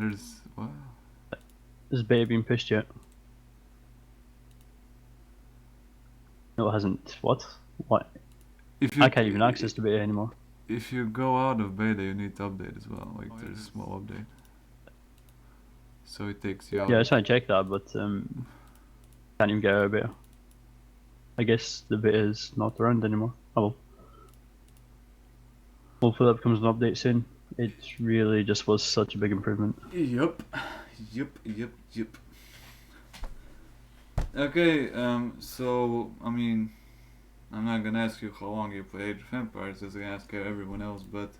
there's what? Is beta being pushed yet? No, it hasn't. What? What? If I you can't even access the beta anymore. if you go out of beta, you need to update as well. Like there's a small update, so it takes you out. Yeah, I was trying to check that, but can't even get out of beta. I guess the beta is not around anymore. Oh well. Hopefully that becomes an update soon. It really just was such a big improvement. Yup. Okay, so, I mean, I'm not gonna ask you how long you play Age of Empires, as I ask everyone else, but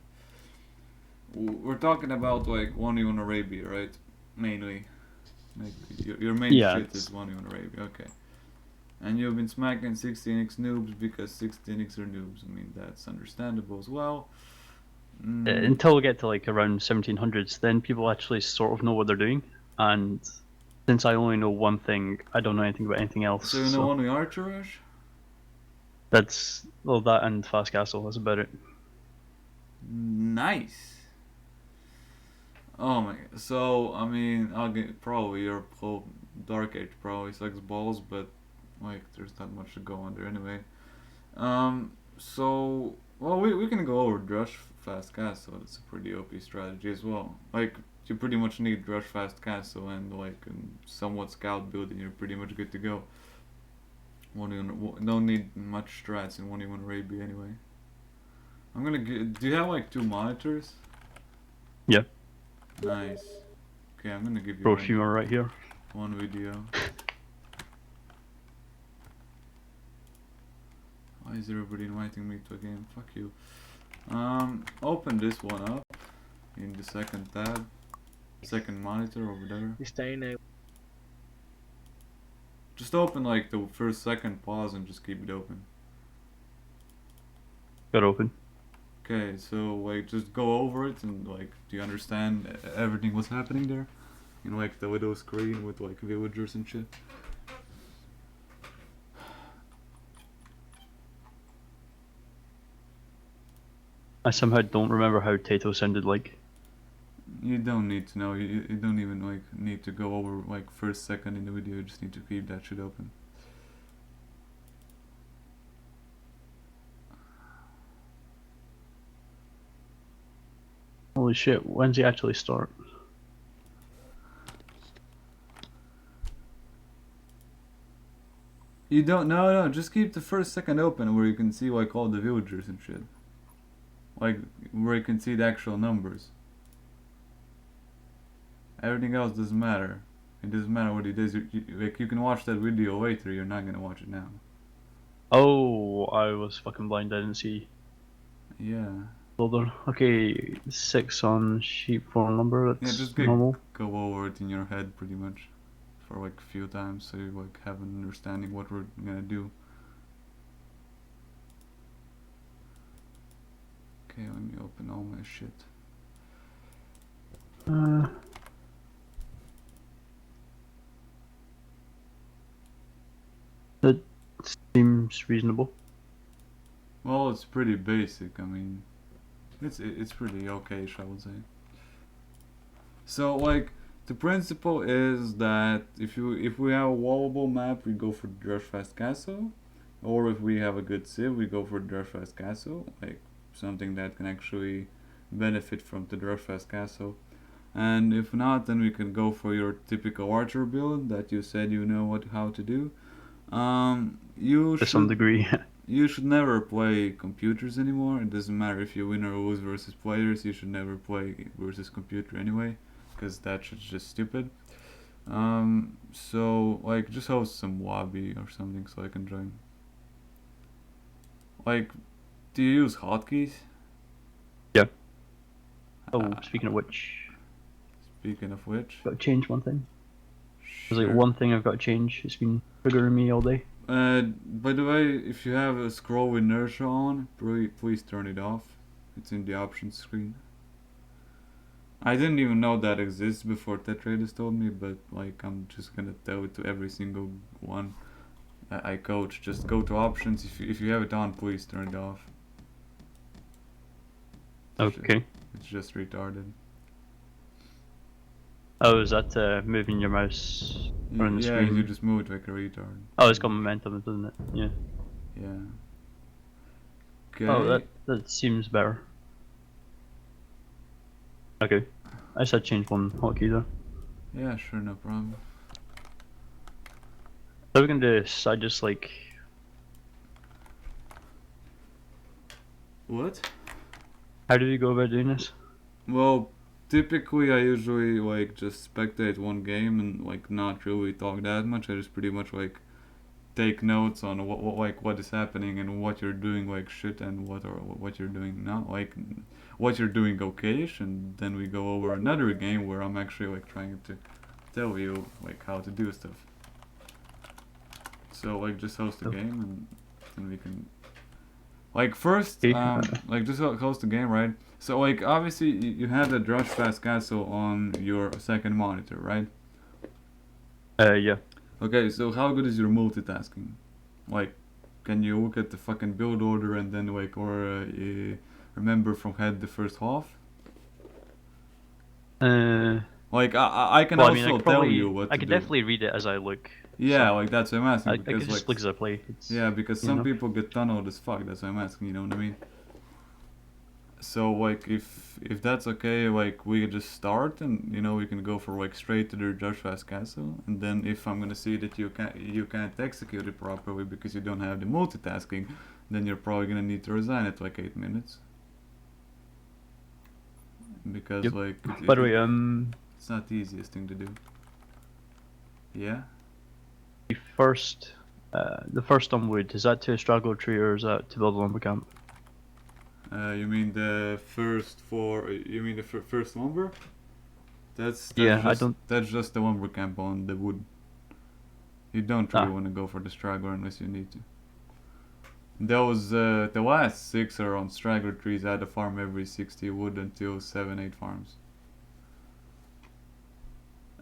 we're talking about, like, 1v1 Arabia, right? Mainly. Like, your main shit is 1v1 Arabia, okay. And you've been smacking 16x noobs because 16x are noobs. I mean, that's understandable as well. Until we get to like around 1700s, then people actually sort of know what they're doing. And since I only know one thing, I don't know anything about anything else. So you know only Archer Rush? That's well, that and Fast Castle. That's about it. Nice. Oh my god. So, I mean, I'll get probably your whole Dark Age probably sucks balls, but like, there's not much to go on there anyway. So, well, we can go over Drush Fast Castle. It's a pretty OP strategy as well. Like, you pretty much need Drush Fast Castle and like somewhat scout building. You're pretty much good to go. Don't need much strats in 1v1 Arabia anyway. I'm gonna do you have like 2 monitors? Yeah. Nice. Okay, I'm gonna give you Pro humor right here. one video. Why is everybody inviting me to a game? Fuck you. Open this one up in the second tab, second monitor over there. Just open like the first second, pause, and just keep it open. Got open. Okay, so like just go over it and like, do you understand everything what's happening there? In like the little screen with like villagers and shit. I somehow don't remember how Tato sounded like. You don't need to know. You don't even like need to go over like first second in the video. You just need to keep that shit open. Holy shit! When's he actually start? You don't. No. Just keep the first second open where you can see like all the villagers and shit. Like where you can see the actual numbers. Everything else doesn't matter. It doesn't matter what it is. Like you can watch that video later. You're not gonna watch it now. Oh, I was fucking blind. I didn't see. Yeah. Hold on. Okay, 6 on sheet 4 number. That's Yeah, just normal. go over it in your head pretty much for like a few times so you like have an understanding what we're gonna do. Okay, let me open all my shit. That seems reasonable. Well, it's pretty basic. I mean, it's pretty okay, I would say. So like the principle is that if we have a wallable map, we go for Drush Fast Castle, or if we have a good civ, we go for Drush Fast Castle, like something that can actually benefit from the Drush Fast Castle. And if not, then we can go for your typical archer build that you said you know how to do. You To some degree. You should never play computers anymore. It doesn't matter if you win or lose versus players. You should never play versus computer anyway, because that shit's just stupid. So like just host some lobby or something so I can join. Like, do you use hotkeys? Yeah. Oh, speaking of which. Speaking of which. Got to change one thing. Sure. There's like one thing I've got to change. It's been triggering me all day. By the way, if you have a scroll inertia on, please turn it off. It's in the options screen. I didn't even know that exists before Tetradus told me, but like I'm just gonna tell it to every single one I coach. Just go to options. If you have it on, please turn it off. Okay. It's just retarded. Oh, is that moving your mouse around the Yeah, you screen? just move it like a retard. Oh, it's got momentum, doesn't it? Yeah. Yeah. Oh, Okay. that seems better. Okay. I just had to change one hotkey there. Yeah, sure, no problem. So we're gonna do this. I just like. What? How do we go about doing this? Well, typically I usually like just spectate one game and like not really talk that much. I just pretty much like take notes on what is happening and what you're doing like shit and what you're doing not like what you're doing okayish, and then we go over another game where I'm actually like trying to tell you like how to do stuff. So like just host a Oh. game and then we can like first Okay. like just host the game, right? So like obviously you have the Drush Fast Castle on your second monitor, right? Yeah. Okay, so how good is your multitasking? Like, can you look at the fucking build order and then like or remember from head the first half? Uh. Like I can Well, I mean, also tell you what I to could do. definitely read it as I look. Yeah, So like that's what I'm asking I because could like just look as I play. It's yeah, because you some know. people get tunneled as fuck. That's what I'm asking. You know what I mean? So like if that's okay, like we could just start and you know we can go for like straight to the Joshua's castle, and then if I'm gonna see that you can't execute it properly because you don't have the multitasking, then you're probably gonna need to resign at like 8 minutes because Yep. like By the way, it's not the easiest thing to do. Yeah. the first on wood, is that to a straggler tree or is that to build a lumber camp? You mean the first four? You mean the first lumber? That's Yeah, I just don't. that's just the lumber camp on the wood. You don't really Ah, want to go for the straggler unless you need to. Those the last six are on straggler trees. I had a farm every 60 wood until 7-8 farms.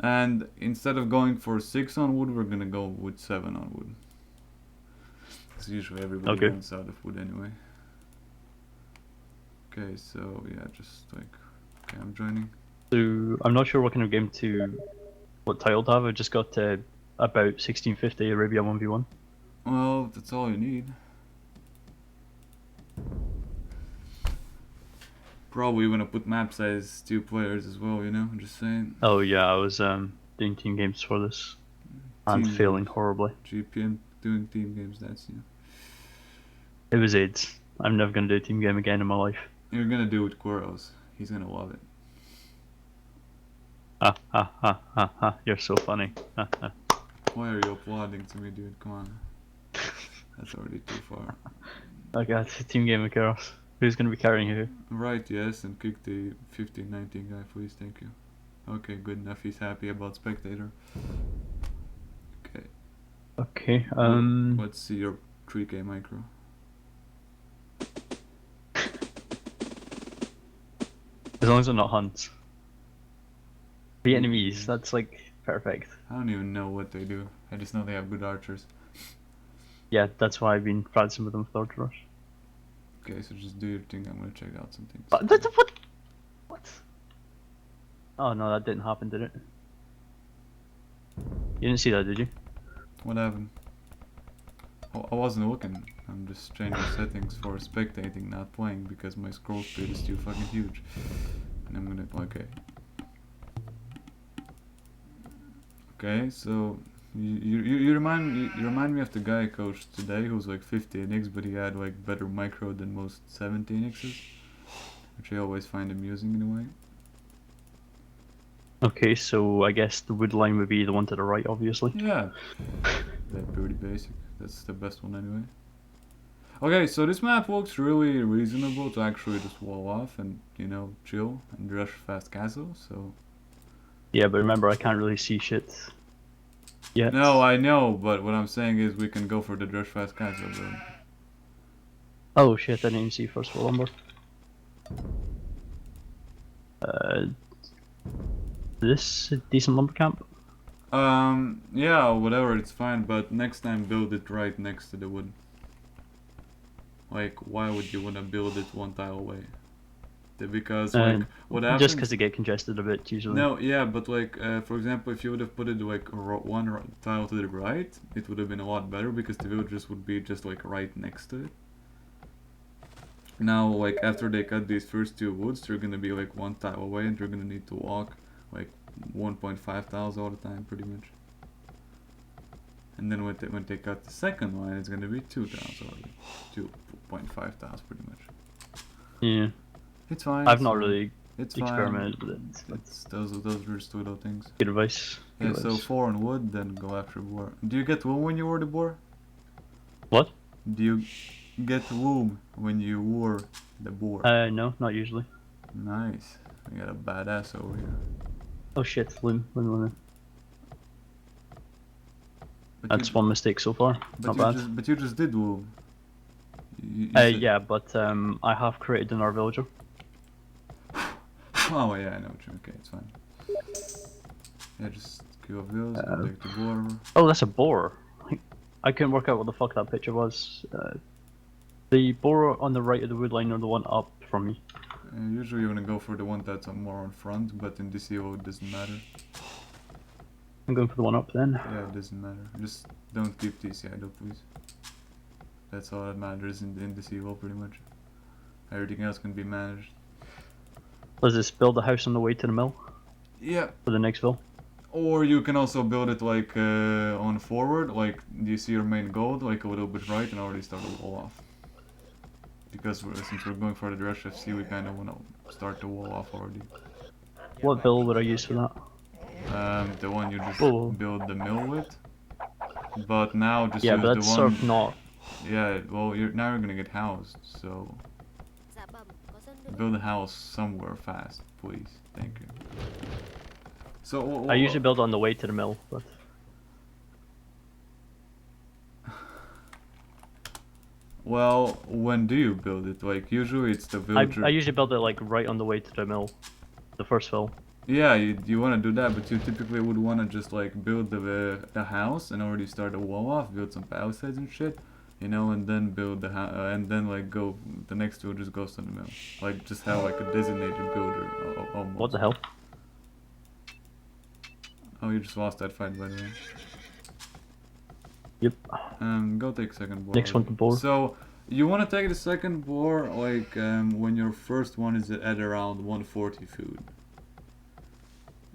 And instead of going for 6 on wood, we're gonna go with 7 on wood. Because usually everybody okay. runs out of wood anyway. Okay, so yeah, just like okay, I'm joining. So I'm not sure what kind of game what title to have. I just got to about 1650 Arabia 1v1. Well, that's all you need. Probably wanna put map size 2 players as well. You know, I'm just saying. Oh yeah, I was doing team games for this and Team failing games. horribly. GPM doing team games. That's you. It was AIDS. I'm never gonna do a team game again in my life. You're gonna do it with Quaros. He's gonna love it. Ha ha ha ha ha! You're so funny. Ha, ha. Why are you applauding to me, dude? Come on. That's already too far. Okay, it's a team game with girls. Who's gonna be carrying who? Right, yes, and kick the 15-19 guy, please, thank you. Okay, good enough. He's happy about spectator. Okay. Okay. Let's see your 3K micro. As long as they're not hunts. Vietnamese. That's like perfect. I don't even know what they do. I just know they have good archers. Yeah, that's why I've been practicing with them for Third Rush. Okay, so just do your thing. I'm gonna check out some things. What? What? Oh no, that didn't happen, did it? You didn't see that, did you? What happened? Oh, I wasn't looking. I'm just changing settings for spectating, not playing, because my scroll speed is too fucking huge. And I'm gonna okay. Okay, so you remind me of the guy I coached today who's like 50 but he had like better micro than most 17x's, which I always find amusing in a way. Okay, so I guess the wood line would be the one to the right, obviously. Yeah, that's pretty basic. That's the best one anyway. Okay, so this map looks really reasonable to actually just wall off and you know chill and rush fast castle. So Yeah, but remember, I can't really see shit yet. no, I know, but what I'm saying is we can go for the rush fast castle, bro. Oh shit, I didn't even see first wall lumber. This a decent lumber camp? Yeah, whatever, it's fine, but next time build it right next to the wood. Like, why would you wanna build it one tile away? Because like what happens? Just because they get congested a bit usually. No, yeah, but like for example, if you would have put it like one tile to the right, it would have been a lot better because the villagers would be just like right next to it. Now, like after they cut these first two woods, they're gonna be like one tile away, and they're gonna need to walk like 1.5 tiles all the time, pretty much. And then when they cut the second line, it's gonna be 2 tiles already, 2.5 tiles, pretty much. Yeah. It's fine. I've not really it's experimented fine. with it. It's those are just little things. Good advice. Yeah, Good so advice. 4 on wood, then go after boar. Do you get wool when you were the boar? What? Do you get wool when you were the boar? No, not usually. Nice. We got a badass over here. Oh shit, loom. But That's you, one mistake so far. Not bad. but you just did wool. You said- Yeah, but I have created another villager. Oh yeah, I know what you mean. Okay, it's fine. Yeah, just kill bills, go take the boar. Oh, that's a boar. I couldn't work out what the fuck that picture was. The boar on the right of the wood line or the one up from me? Usually you want to go for the one that's more on front, but in this EO it doesn't matter. I'm going for the one up then. Yeah, it doesn't matter. Just don't keep TC idle, please. That's all that matters in this EO, pretty much. Everything else can be managed. Let's just build a house on the way to the mill Yeah. for the next ville. Or you can also build it like on forward, like do you see your main gold, like a little bit right, and already start the wall off. Because since we're going for the Rush FC, we kind of want to start the wall off already. What build would I use for that? The one you just Oh. build the mill with. But now just Yeah, use but that's the one. sort of not. Yeah, well now you're gonna get housed, so build a house somewhere fast, please. Thank you. So I usually build on the way to the mill, but well, when do you build it? Like usually it's the villager. I usually build it like right on the way to the mill, the first ville. Yeah, you want to do that, but you typically would want to just like build the house and already start the wall off, build some palisades and shit, you know, and then build the and then like go the next two just goes to the mill, like just have like a designated builder almost. What the hell? Oh, you just lost that fight, by the way. Yep. Go take second boar. Next one to boar. So you want to take the second boar like when your first one is at around 140 food.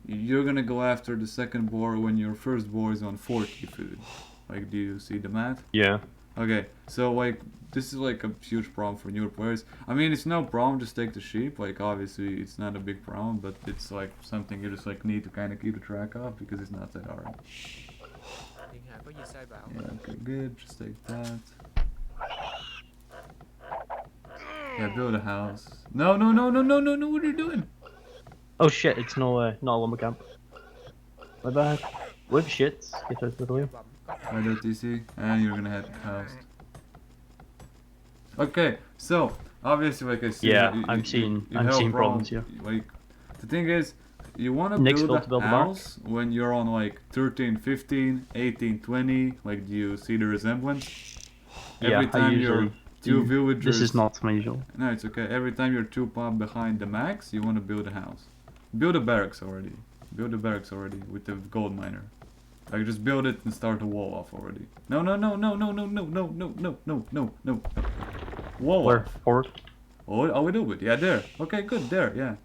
You're gonna go after the second boar when your first boar is on 40 food. Like, do you see the math? Yeah. Okay, so like this is like a huge problem for newer players. I mean, it's no problem, just take the sheep. Like, obviously, it's not a big problem, but it's like something you just like need to kind of keep a track of because it's not that hard. Yeah, okay, good. Just take that. Yeah, build a house. No! What are you doing? Oh shit! It's not a lumber camp. My bad. Whip shit. Get out of the way. Right there, TC, and you're gonna head house. Okay, so obviously, like I see, Yeah, you I'm have seeing a problems here. Like, the thing is, you want to Next build build to build a the bark. house when you're on like 13, 15, 18, 20. Like, do you see the resemblance? Yeah, Every I time you're usually. two villagers. This is not my usual. No, it's okay. Every time you're 2 pop behind the max, you want to build a house. Build a barracks already. Build a barracks already with the gold miner. Like, just build it and start a wall off already. No. Wall Where? off. Forward? Oh, we do it. Yeah, there. Okay, good. There, yeah.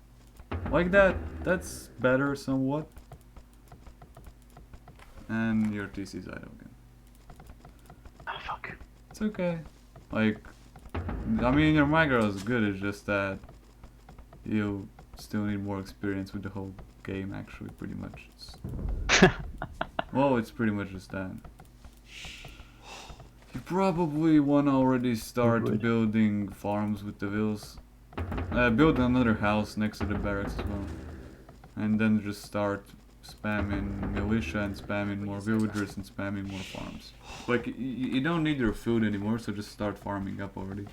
Like that. That's better somewhat. And your TC's idle again. Ah, fuck. It's okay. Like, I mean, your micro is good. It's just that you still need more experience with the whole game. Actually, pretty much. Well, it's pretty much just that. You probably want to already start Would. building farms with the vills. Build another house next to the barracks as well. And then just start spamming militia and spamming more villagers and spamming more farms. Like, you don't need your food anymore, so just start farming up already.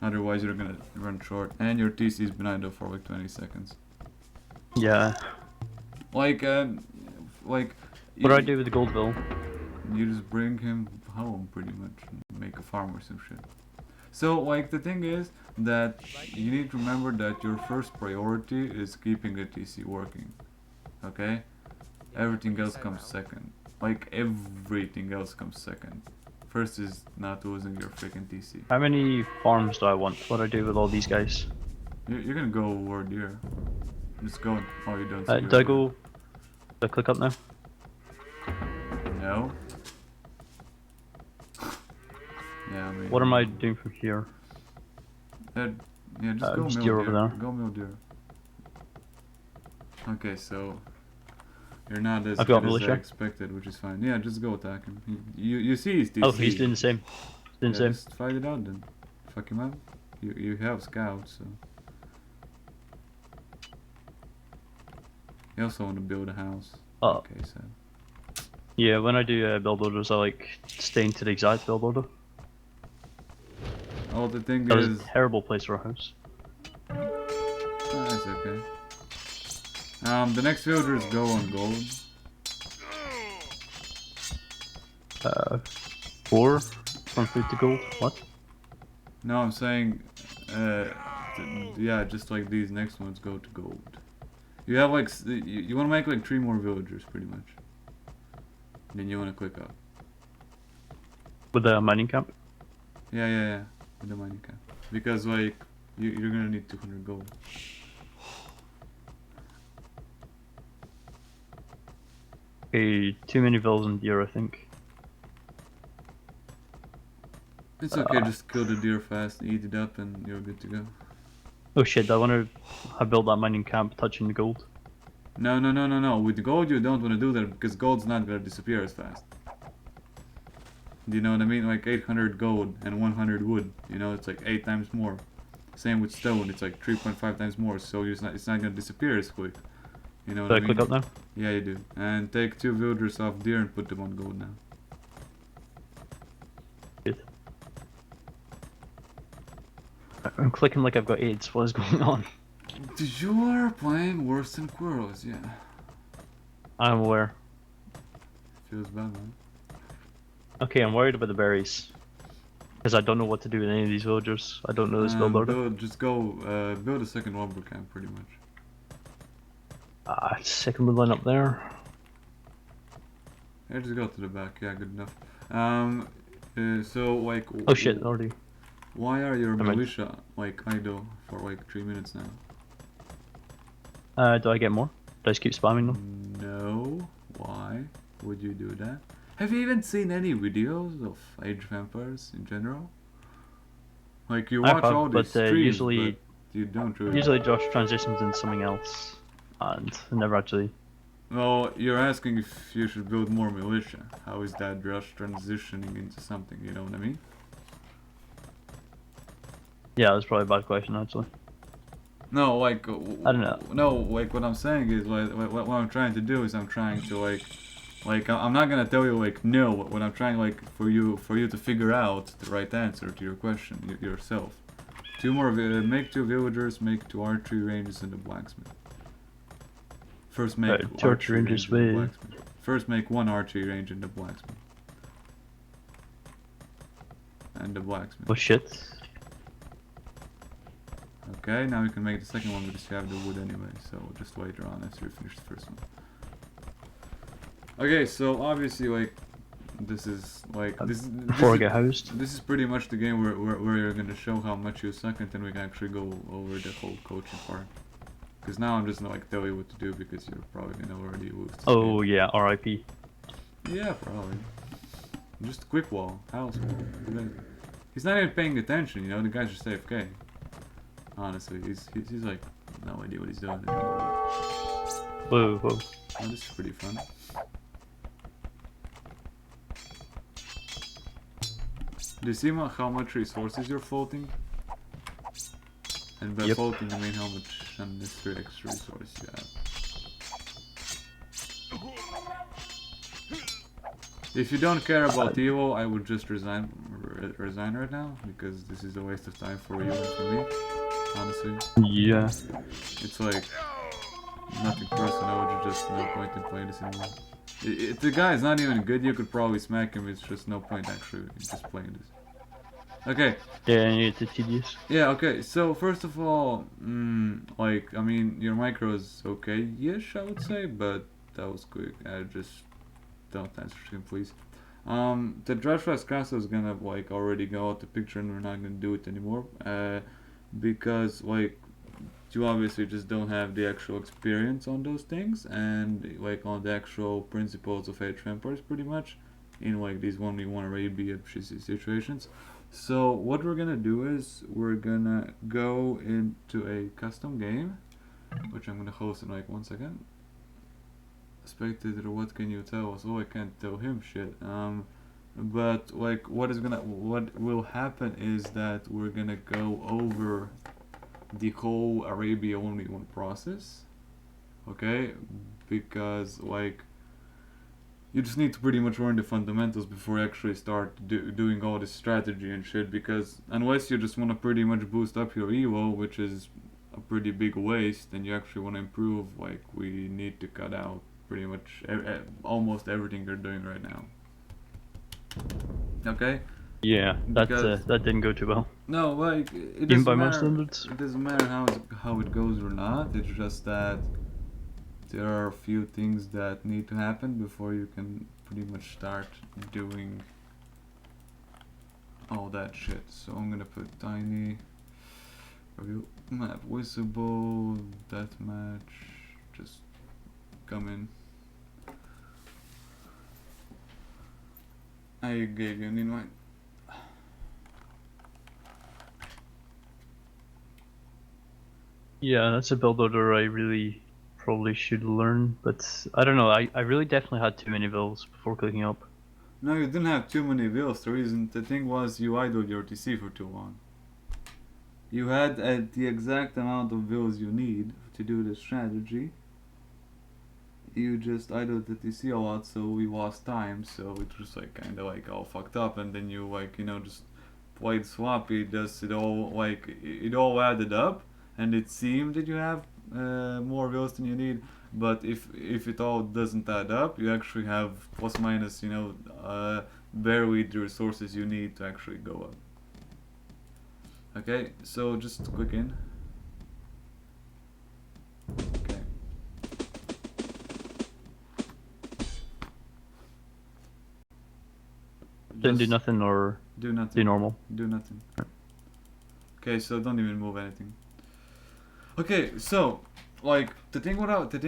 Otherwise you're gonna run short. And your TC's been idle for like 20 seconds. Yeah. Like, What do I do with the gold bill? You just bring him home, pretty much, and make a farm or some shit. So like the thing is that you need to remember that your first priority is keeping the TC working. Okay? Everything else comes second. Like everything else comes second. First is not losing your freaking TC. How many farms do I want? What do I do with all these guys? You're gonna go over there. Just go. Oh, you don't see. Do I go? Do I click up now? No. Yeah, I mean. What am I doing from here? That, yeah, just go just mill deer deer. over there. Go mill deer. Okay, so you're not as I've good got as I militia. expected, which is fine. Yeah, just go attack him. You see he's DC. Oh, he's doing the same. He's doing the same. Just fight it out then. Fuck him up. You have scouts, so. You also want to build a house. Oh. Okay, so. Yeah, when I do build orders, I like staying to the exact build order. Oh, the thing That is. was a terrible place for a house. Oh, that's okay. The next villagers go on gold. 4 from food to gold. What? No, I'm saying, yeah, just like these next ones go to gold. You have like, you want to make like 3 more villagers pretty much. Then you want to click up. With the mining camp? Yeah, with the mining camp. Because like, you're gonna need 200 gold. Okay, too many villas and deer, I think. It's okay, just kill the deer fast, eat it up, and you're good to go. Oh shit, I want to build that mining camp touching the gold. No. With gold, you don't want to do that because gold's not gonna disappear as fast. Do you know what I mean? Like 800 gold and 100 wood. You know, it's like 8 times more. Same with stone, it's like 3.5 times more. So it's not gonna disappear as quick. You know what I mean? Click up now? Yeah, you do. And take 2 villagers off deer and put them on gold now. Good. I'm clicking like I've got AIDS. What is going on? You are playing worse than Quarrels, yeah. I'm aware. Feels bad, man. Okay, I'm worried about the berries. Because I don't know what to do with any of these villagers. I don't know this build order. Just go build a second lumber camp, pretty much. Second wood line up there. Yeah, just go to the back. Yeah, good enough. So like. Oh shit, already. Why are your Never mind. militia like idle for like 3 minutes now? Do I get more? Do I just keep spamming them? No. Why would you do that? Have you even seen any videos of Age of Empires in general? Like you watch all these streams, usually, but you don't really. usually Josh transitions into something else, and never actually. Well, you're asking if you should build more militia. How is that Josh transitioning into something? You know what I mean? Yeah, that's probably a bad question actually. No, like. I don't know. No, like what I'm saying is what I'm trying to do is I'm trying to like I'm not gonna tell you like no. What I'm trying like for you to figure out the right answer to your question yourself. Make 2 villagers, make 2 archery ranges and a blacksmith. First make Right, 2 archery ranges and a with. blacksmith. First make 1 archery range and a blacksmith. And the blacksmith. Oh shit. Okay, now we can make the second one because you have the wood anyway, so just later on after you finish the first one. Okay, so obviously like this is like Before I get housed. This is pretty much the game where you're gonna show how much you suck and then we can actually go over the whole coaching part. Because now I'm just gonna like tell you what to do because you're probably gonna already lose this Oh game. yeah, RIP. Yeah, probably. Just quick wall, house wall. He's not even paying attention, you know, the guy's just AFK. Honestly, he's like no idea what he's doing. Whoa, whoa. Oh, this is pretty fun. Do you see how much resources you're faulting? And by faulting I mean how much unnecessary extra resources you have. If you don't care about Evo, I would just resign right now, because this is a waste of time for you and for me, honestly. Yeah. It's like nothing personal, just no point in playing this anymore. If the guy is not even good, you could probably smack him, it's just no point actually in just playing this. Okay. Yeah, it's tedious. Yeah. Okay. So first of all, like I mean, your micro is okay-ish, I would say, but that was quick. I just don't answer stream, please. The Drashfast Castle is gonna like already go out the picture, and we're not gonna do it anymore. Because like you obviously just don't have the actual experience on those things, and like on the actual principles of Age of Empires, pretty much, in like these 1v1 Arabia situations. So what we're gonna do is we're gonna go into a custom game, which I'm gonna host in like 1 second. Spectator, what can you tell us? Oh, I can't tell him shit. But like, what will happen is that we're gonna go over the whole Arabia only one process, okay? Because like, you just need to pretty much learn the fundamentals before you actually start doing all this strategy and shit. Because unless you just want to pretty much boost up your Evo, which is a pretty big waste, and you actually want to improve, like we need to cut out pretty much almost everything they're doing right now. Okay? Yeah, Because that didn't go too well. no, like it Even doesn't by my matter. standards. It doesn't matter how it goes or not. It's just that there are a few things that need to happen before you can pretty much start doing all that shit. So I'm gonna put tiny review map visible deathmatch. Just come in. I gave you an invite. Yeah, that's a build order I really probably should learn, but I don't know. I really definitely had too many vills before clicking up. No, you didn't have too many vills. The thing was you idled your TC for too long. You had the exact amount of vills you need to do the strategy. You just idled the TC a lot, so we lost time. So it was like kind of like all fucked up, and then you like just played sloppy. Does it all like it all added up, and it seemed that you have more vills than you need. But if it all doesn't add up, you actually have plus minus barely the resources you need to actually go up. Okay, so just click in. Okay. Didn't do Just nothing or do nothing. do normal. Do nothing. Okay, so don't even move anything. Okay, so like the thing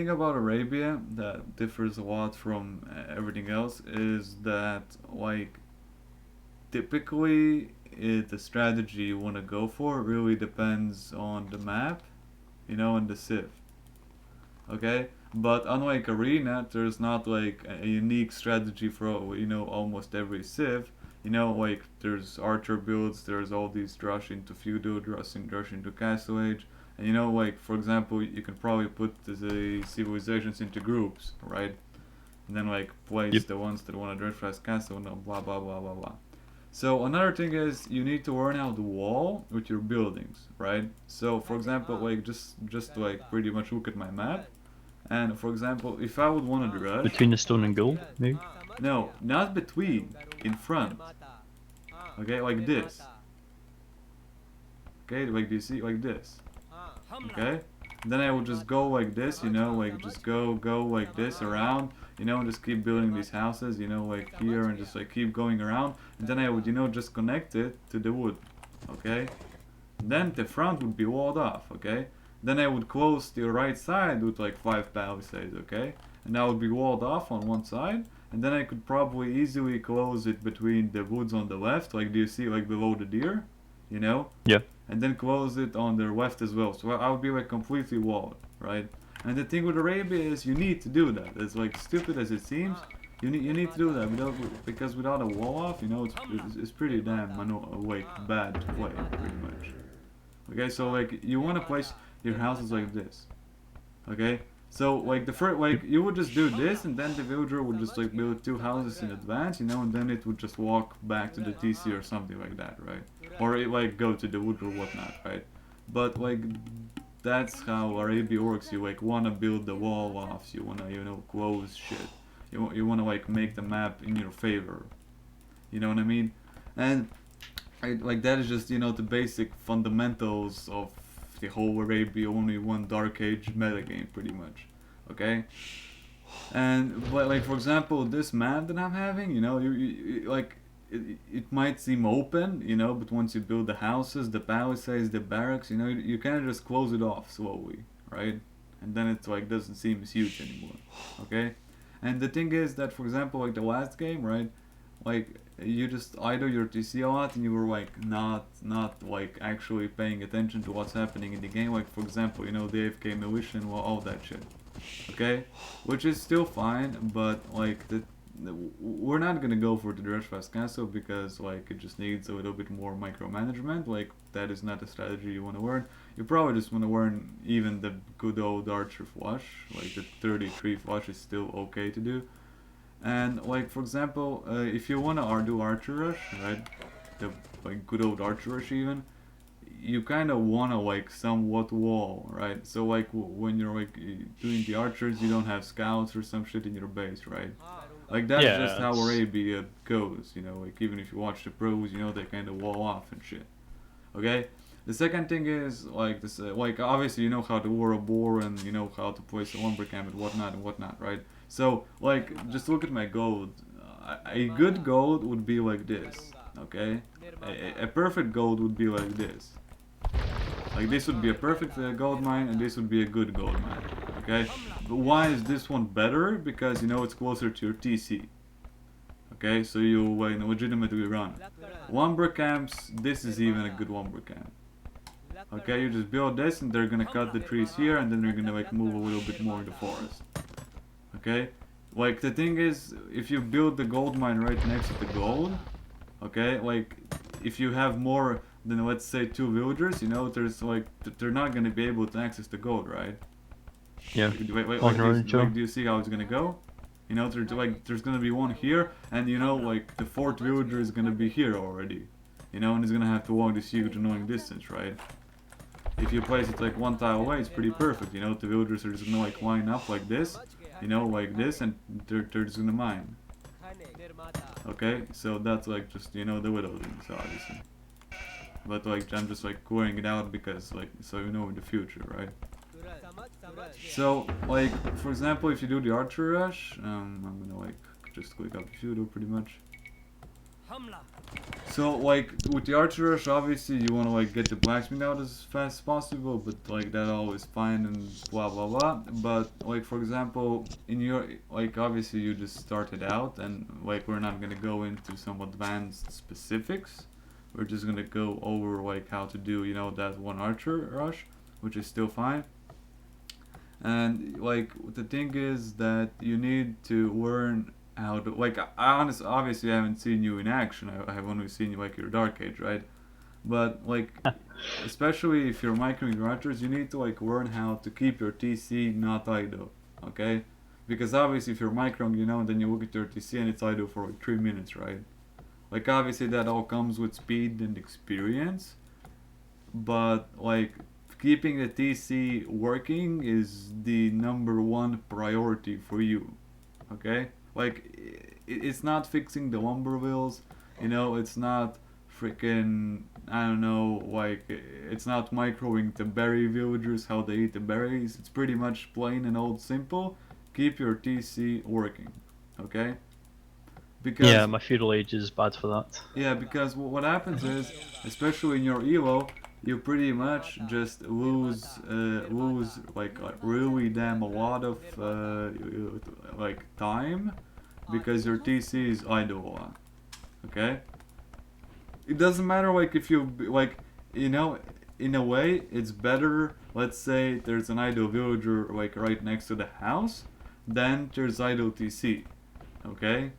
about Arabia that differs a lot from everything else is that like typically the strategy you want to go for really depends on the map, and the civ. Okay, but unlike Arena, there's not like a unique strategy for almost every civ. Like there's archer builds, there's all these rush into feudal, rush into castle age, and like for example, you can probably put the civilizations into groups, right? And then like place Yep. the ones that want to drift fast castle and blah blah blah blah blah. So another thing is you need to learn how to wall with your buildings, right? So for example, like just like pretty much look at my map, and for example, if I would want to rush, Between the stone and gold, maybe? no, not between, in front. Okay, like this. Okay, like do you see, like this. Okay, then I would just go like this, like just go like this around, and just keep building these houses, like here, and just like keep going around, and then I would, just connect it to the wood. Okay, then the front would be walled off. Okay, then I would close the right side with like 5 palisades. Okay, and that would be walled off on one side, and then I could probably easily close it between the woods on the left, like do you see, like below the deer, you know Yeah. and then close it on the left as well. So I would be like completely walled, right? And the thing with Arabia is you need to do that. As like stupid as it seems, you need to do that because without a wall off, it's pretty damn like bad to play pretty much. Okay, so like you want to place your houses like this. Okay, so like the first like you would just do this, and then the villager would just like build 2 houses in advance, and then it would just walk back to the TC or something like that, right? Or it like go to the wood or whatnot, right? But like that's how Arabia works. You like wanna build the wall offs. You wanna close shit. You wanna like make the map in your favor. You know what I mean? And like that is just the basic fundamentals of the whole Arabia only one Dark Age metagame pretty much. Okay, and but like for example, this map that I'm having, like it might seem open, but once you build the houses, the palisades, the barracks, you kind of just close it off slowly, right? And then it's like doesn't seem as huge anymore. Okay, and the thing is that for example, like the last game, right? Like you just idle your TC a lot, and you were like not like actually paying attention to what's happening in the game. Like for example, the AFK militia and all that shit. Okay, which is still fine, but like we're not gonna go for the Dreshfast Castle because like it just needs a little bit more micromanagement. Like that is not a strategy you want to learn. You probably just want to learn even the good old Archer Flush. Like the 33 Flush is still okay to do. And like for example, if you wanna do Archer Rush, right? The like good old Archer Rush even, you kind of wanna like somewhat wall, right? So like when you're like doing the archers, you don't have scouts or some shit in your base, right? Like that's just Yeah, how it's Arabia goes, like even if you watch the pros, they kind of wall off and shit. Okay. The second thing is like this, like obviously you know how to war a boar and you know how to place a lumber camp and whatnot, right? So like just look at my gold. A good gold would be like this, okay? A perfect gold would be like this. Like this would be a perfect gold mine, and this would be a good gold mine. Okay, but why is this one better? Because it's closer to your TC. Okay, so you legitimately run. Lumber camps. This is even a good lumber camp. Okay, you just build this, and they're gonna cut the trees here, and then they're gonna like move a little bit more in the forest. Okay, like the thing is, if you build the gold mine right next to the gold, okay, like if you have more than let's say two villagers, there's like they're not gonna be able to access the gold, right? yeah, Like, walking around each other. do you see how it's gonna go? There's gonna be one here, and like the fourth villager is gonna be here already, and he's gonna have to walk this huge annoying distance, right? If you place it like one tile away, it's pretty perfect. The villagers are just gonna like line up like this, like this, and they're just gonna mine. Okay, so that's like just the widow things, obviously. But like I'm just like clearing it out because like so in the future, right? So like for example, if you do the archer rush, I'm gonna like just click up the pseudo pretty much. So like with the archer rush, obviously you wanna like get the blacksmith out as fast as possible, but like that always fine and blah blah blah. But like for example, in your like obviously you just started out, and like we're not gonna go into some advanced specifics. We're just gonna go over like how to do that one archer rush, which is still fine. And like the thing is that you need to learn how to like obviously I haven't seen you in action. I have only seen you like your Dark Age, right? But like especially if you're microing your archers, you need to like learn how to keep your TC not idle, okay? Because obviously if you're microing, then you look at your TC and it's idle for like 3 minutes, right? Like obviously that all comes with speed and experience, but like keeping the TC working is the number one priority for you. Okay? Like it's not fixing the lumber wheels, it's not freaking I don't know, like it's not microing the berry villagers how they eat the berries. It's pretty much plain and old simple. Keep your TC working. Okay? Yeah, Because my feudal age is bad for that. yeah, because what happens is, especially in your Evo, you pretty much just lose like really damn a lot of like time because your TC is idle a lot. Okay, it doesn't matter like if you like you know in a way it's better. Let's say there's an idle villager like right next to the house, than there's idle TC. Okay,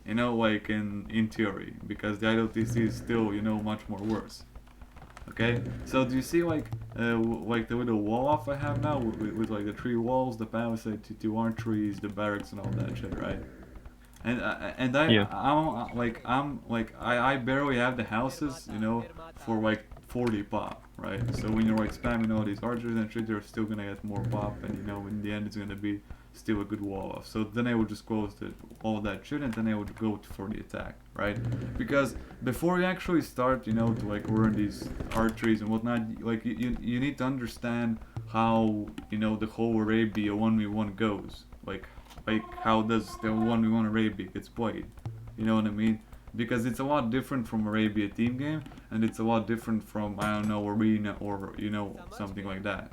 like in theory, because the IDLTC is still, much more worse. Okay, so do you see like the little wall off I have now with like the three walls, the palisade, two archeries, the barracks, and all that shit, right? And Yeah. I barely have the houses, for like 40 pop, right? So when you're like spamming all these archers and shit, you're still gonna get more pop, and in the end it's gonna be still a good wall off. So then I would just close all that shit, and then I would go for the attack, right? Because before you actually start, to like learn these archeries and whatnot, like you need to understand how the whole Arabia 1v1 goes. Like how does the 1v1 Arabia gets played? You know what I mean? Because it's a lot different from Arabia team game, and it's a lot different from, I don't know, arena or something like that.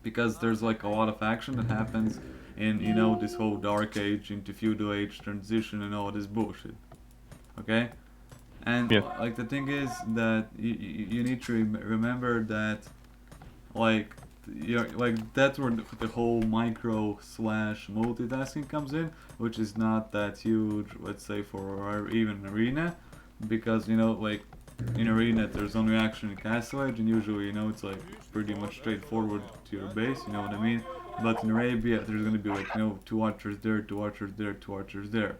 Because there's like a lot of action that happens in this whole dark age into feudal age transition and all this bullshit. Okay, and Yeah. like the thing is that you need to remember that like like that's where the whole micro slash multitasking comes in, which is not that huge, let's say, for our even arena, because like in arena there's only action in castle age, and usually it's like pretty much straightforward to your base, you know what I mean. But in Arabia there's gonna be like two archers there, two archers there, two archers there.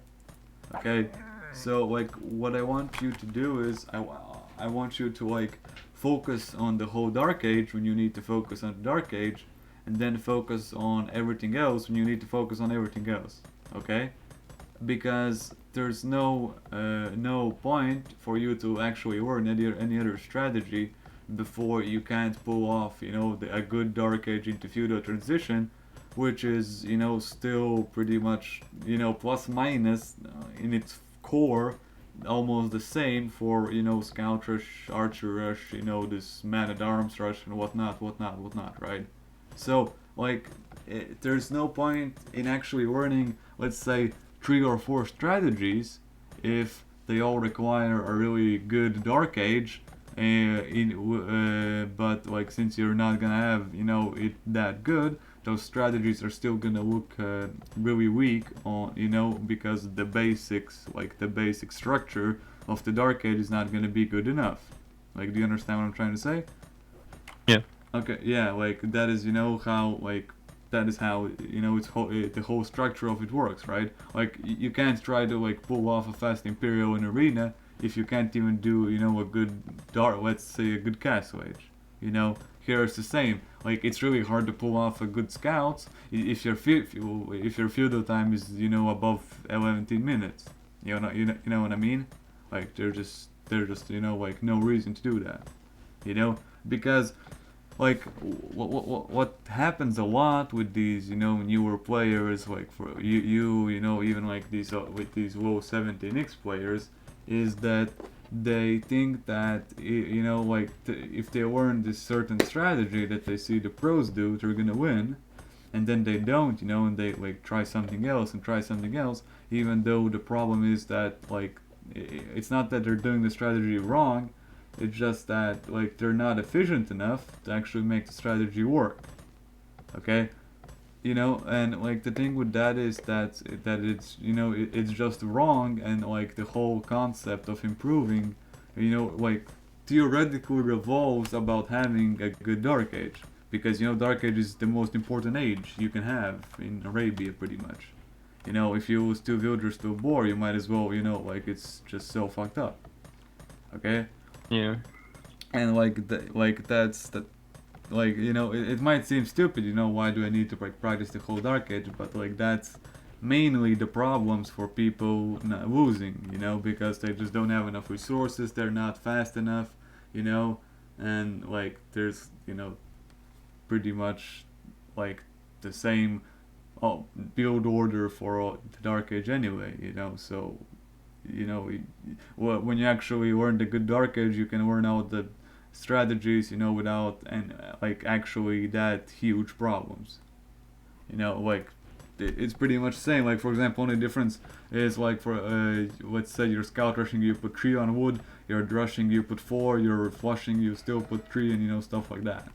Okay, so like what I want you to do is I want you to like focus on the whole dark age when you need to focus on the dark age, and then focus on everything else when you need to focus on everything else. Okay, because there's no point for you to actually learn any other strategy before you can't pull off a good dark age into feudal transition, which is still pretty much plus minus in its core almost the same for scout rush, archer rush, this man at arms rush and whatnot, right? So like there's no point in actually learning, let's say, 3 or 4 strategies if they all require a really good dark age. But like since you're not gonna have it that good, those strategies are still gonna look really weak on because the basics, like the basic structure of the dark age is not gonna be good enough. Like, do you understand what I'm trying to say? Yeah. Okay, yeah, like that is how like that is how the whole structure of it works, right? Like you can't try to like pull off a fast imperial in arena if you can't even do a good dark, let's say a good castle age. Here it's the same. Like it's really hard to pull off a good scouts if your feudal time is above 11 minutes. You know what I mean? Like they're just like no reason to do that. Because like what happens a lot with these newer players, like for even like these with these low 17x players, is that they think that like if they learn this certain strategy that they see the pros do, they're gonna win, and then they don't, and they like try something else and try something else, even though the problem is that like it's not that they're doing the strategy wrong, it's just that like they're not efficient enough to actually make the strategy work. Okay, and like the thing with that is that it's it's just wrong, and like the whole concept of improving, like theoretically revolves about having a good dark age, because dark age is the most important age you can have in Arabia pretty much. If you lose 2 villagers to a boar, you might as well like it's just so fucked up. Okay, Yeah. and like that's that, like it might seem stupid, why do I need to like practice the whole dark age, but like that's mainly the problems for people not losing, because they just don't have enough resources, they're not fast enough, and like there's pretty much like the same build order for the dark age anyway, so when you actually learn the good dark age, you can learn out the strategies, without and like actually that huge problems. Like it's pretty much the same. Like for example, only difference is like for let's say you're scout rushing, you put 3 on wood. You're drushing, you put 4. You're flushing, you still put 3, and stuff like that.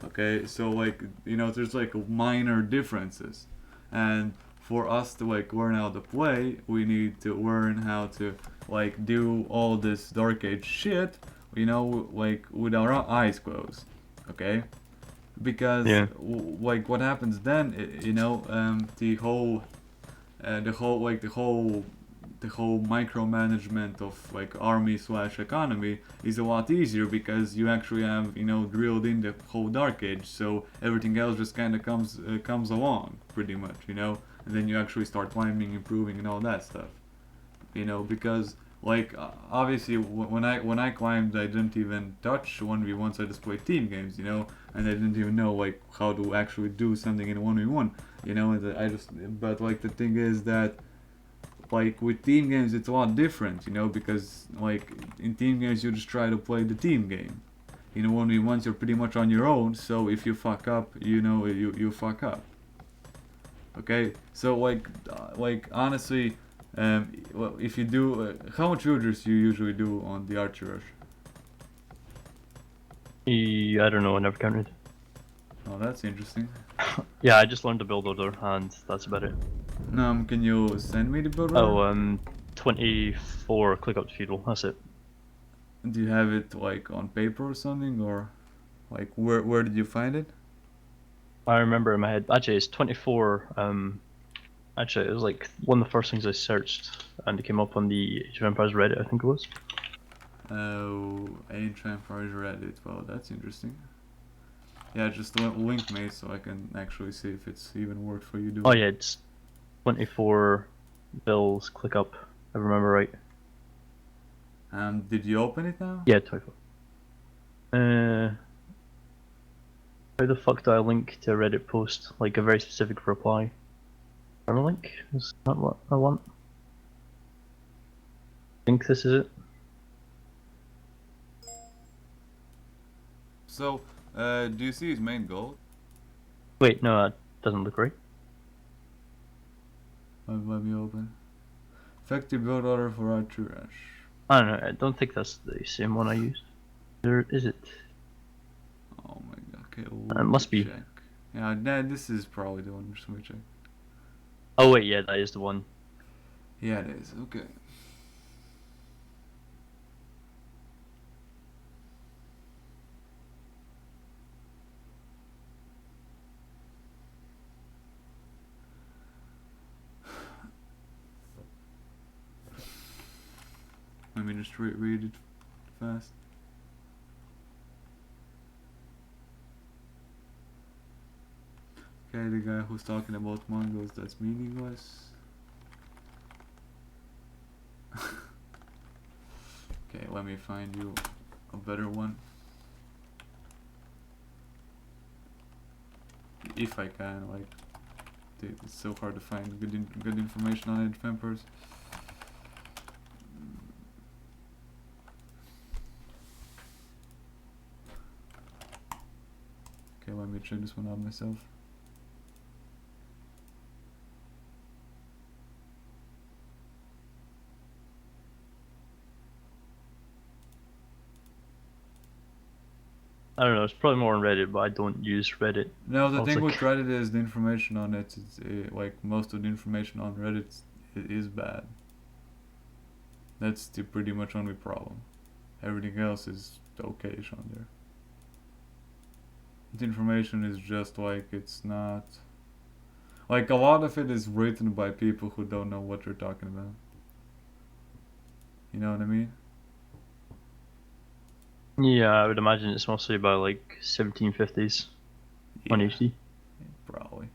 Okay, so like there's like minor differences, and for us to like learn how to play, we need to learn how to like do all this dark age shit, like with our eyes closed. Okay, because Yeah. like what happens then, the whole like the whole the whole micromanagement of like army slash economy is a lot easier because you actually have drilled in the whole dark age, so everything else just kind of comes along pretty much, and then you actually start climbing, improving, and all that stuff, because like obviously when I climbed, I didn't even touch 1v1s. I just played team games, and I didn't even know like how to actually do something in 1v1, and but like the thing is that like with team games it's a lot different, because like in team games you just try to play the team game. 1v1s you're pretty much on your own, so if you fuck up, you fuck up. Okay, so like honestly, well, if you do, how much villagers do you usually do on the Archer Rush? I don't know, I never counted. Oh, that's interesting. Yeah, I just learned the build order, and that's about it. Can you send me the build order? Oh, 24, click up to feudal, that's it. Do you have it like on paper or something, or like where did you find it? I remember in my head, actually it's 24, actually it was like one of the first things I searched, and it came up on the Age of Empires Reddit, I think it was. Oh, Ancient Empires Reddit. Well, that's interesting. Yeah, just link me so I can actually see if it's even worked for you. Oh yeah, it's 24 bills, click up, if I remember right. Did you open it now? Yeah, 24. How the fuck do I link to a Reddit post? Like a very specific reply? Permalink? Is that what I want? I think this is it. So, do you see his main goal? Wait, no, that doesn't look right. Let me open. Effective build order for Archer Rush. I don't know, I don't think that's the same one I used. Or is it? Oh my god, okay, It must be. check. Yeah, this is probably the one. Just let me check. Oh wait, yeah, that is the one. Yeah, it is. Okay. Let me just read it fast. Okay, the guy who's talking about Mongols, that's meaningless. Okay, let me find you a better one. If I can, like, dude, it's so hard to find good information on Age of Empires. Okay, let me check this one out myself. I don't know, it's probably more on Reddit, but I don't use Reddit. No, the I was thing with like, Reddit is the information on it. It's like most of the information on Reddit is bad. That's the pretty much only problem. Everything else is okay-ish on there. The information is just like it's not. Like a lot of it is written by people who don't know what they're talking about. You know what I mean? yeah, I would imagine it's mostly about like 1750s on Yeah, HD. probably.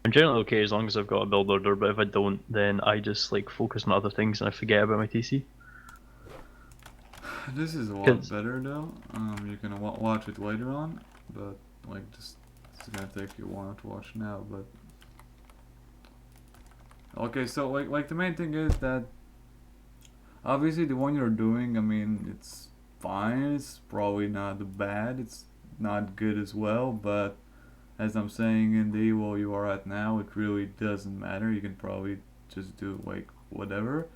I'm generally okay as long as I've got a build order, but if I don't, then I just like focus on other things and I forget about my TC. This is a lot 'Cause- better though. You can watch it later on, but like just it's gonna take you a while to watch now. But okay, so like the main thing is that obviously the one you're doing, I mean, it's fine. It's probably not bad. It's not good as well, but as I'm saying, in the EVO you are at now, it really doesn't matter. You can probably just do like whatever.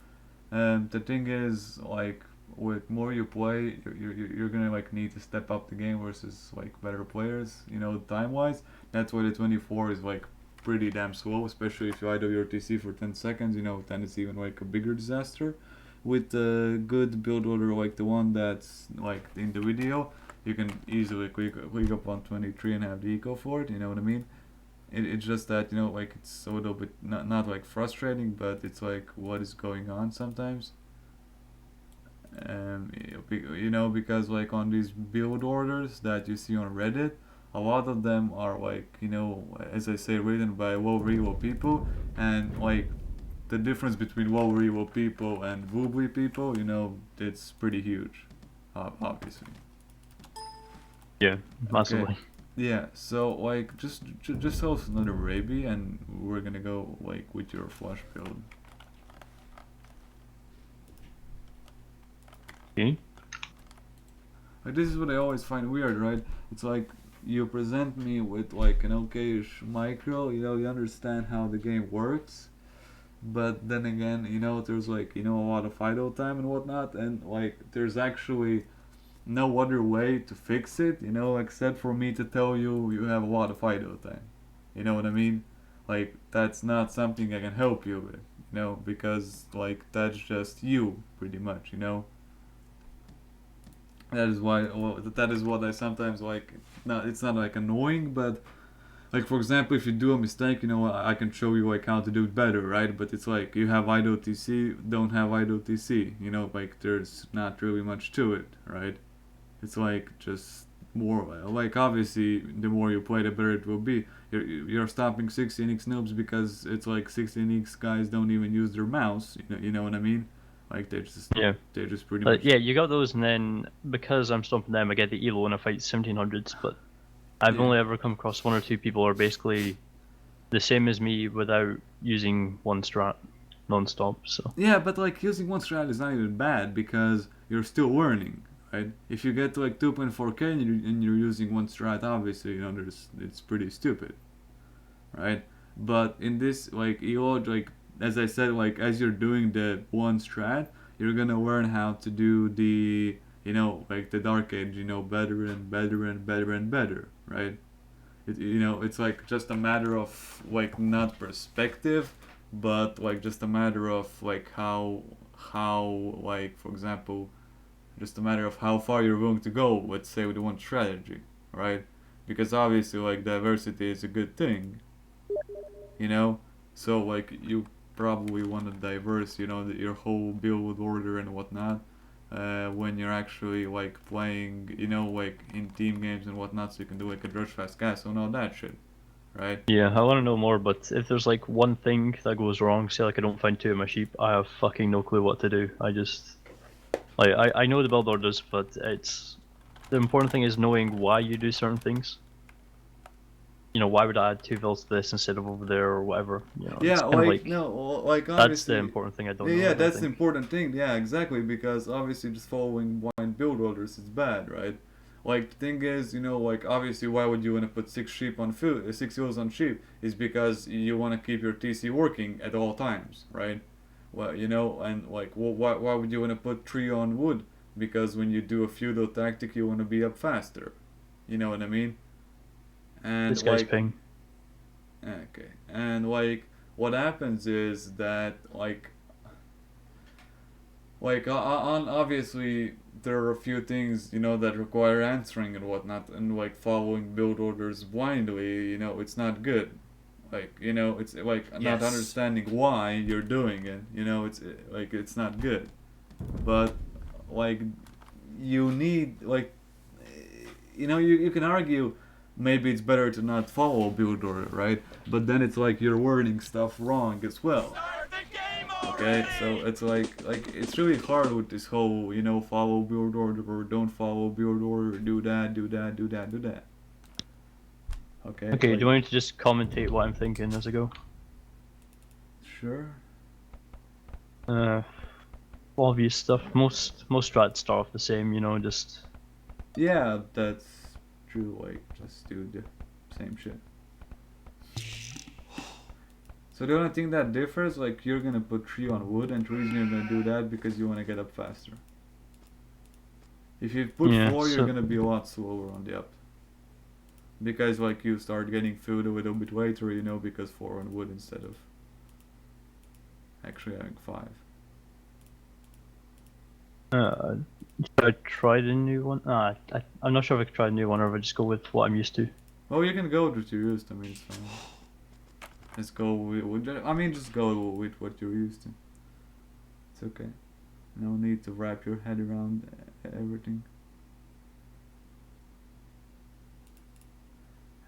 The thing is, like, with more you play, you're gonna like need to step up the game versus like better players. Time wise, that's why the 24 is like pretty damn slow, especially if you IWRTC for 10 seconds. Then it's even like a bigger disaster. With a good build order like the one that's like in the video, you can easily click up on 23 and have the eco for it. You know what I mean? It's just that like it's a little bit not like frustrating, but it's like what is going on sometimes. Because like on these build orders that you see on Reddit, a lot of them are like as I say, written by lower evil people, and like the difference between lower evil people and woobly people, it's pretty huge, obviously. Yeah, Okay. massively. Yeah, so like just tell us another Raby, and we're gonna go like with your flush build. Okay. Like this is what I always find weird, right? It's like you present me with like an okayish micro, you understand how the game works, but then again, there's like a lot of idle time and whatnot, and like there's actually no other way to fix it, except for me to tell you you have a lot of idle time. You know what I mean? Like that's not something I can help you with, because like that's just you pretty much, That is why well, that is what I sometimes like. No, it's not like annoying, but like for example, if you do a mistake, I can show you like how to do it better, right? But it's like you have idle TC, don't have idle TC, like there's not really much to it, right? It's like just more like obviously the more you play the better it will be. You're stopping 16x noobs because it's like 16x guys don't even use their mouse. You know what I mean? Like Yeah. they just pretty But much. yeah, you got those, and then because I'm stomping them, I get the elo when I fight 1700s. But I've Yeah. only ever come across one or two people who are basically the same as me without using one strat non-stop. So Yeah, but like using one strat is not even bad because you're still learning, right? If you get to like 2.4k and you're using one strat, obviously it's pretty stupid, right? But in this like like as I said, like as you're doing the one strat, you're gonna learn how to do the like the Dark Age, better and better and better and better, right? It's like just a matter of like not perspective, but like just a matter of like how like for example, just a matter of how far you're willing to go. Let's say with one strategy, right? Because obviously like diversity is a good thing, you know. So like you probably want to diverse, your whole build order and whatnot. When you're actually like playing, like in team games and whatnot, so you can do like a rush fast castle and all that shit, right? yeah, I want to know more. But if there's like one thing that goes wrong, say like I don't find two of my sheep, I have fucking no clue what to do. I just like I know the build orders, but it's the important thing is knowing why you do certain things. Why would I add two vills to this instead of over there or whatever? It's Yeah, kind of like like no, like that's the obviously, important thing I don't yeah, know. yeah, I don't that's the think. important thing. Yeah, exactly, because obviously just following blind build orders is bad, right? Like the thing is, like obviously, why would you want to put six hills on sheep? Is because you want to keep your TC working at all times, right? Well, and like, why would you want to put three on wood? Because when you do a feudal tactic, you want to be up faster. You know what I mean? And This guy's like, ping. okay, and like what happens is that on obviously there are a few things that require answering and whatnot, and like following build orders blindly, it's not good. Like it's like not Yes. understanding why you're doing it. It's like it's not good. But like you need like you can argue maybe it's better to not follow build order, right? But then it's like you're wording stuff wrong as well. Okay, so it's like it's really hard with this whole follow build order or don't follow build order, do that, do that, do that, do that. Okay, Okay, do like you want me to just commentate what I'm thinking as I go? sure. Uh, Obvious stuff. Most strats start off the same. Just Yeah, that's true. Like just do the same shit. So the only thing that differs, like you're gonna put three on wood, and the reason you're gonna do that because you wanna get up faster. If you put yeah. four, you're So gonna be a lot slower on the up. Because like you start getting food a little bit later, because four on wood instead of actually having five. Should I try the new one? I'm not sure if I could try the new one or if I just go with what I'm used to. Oh, you can go with what you're used to. I mean, it's fine. Just go I mean, just go with what you're used to. It's okay. No need to wrap your head around everything.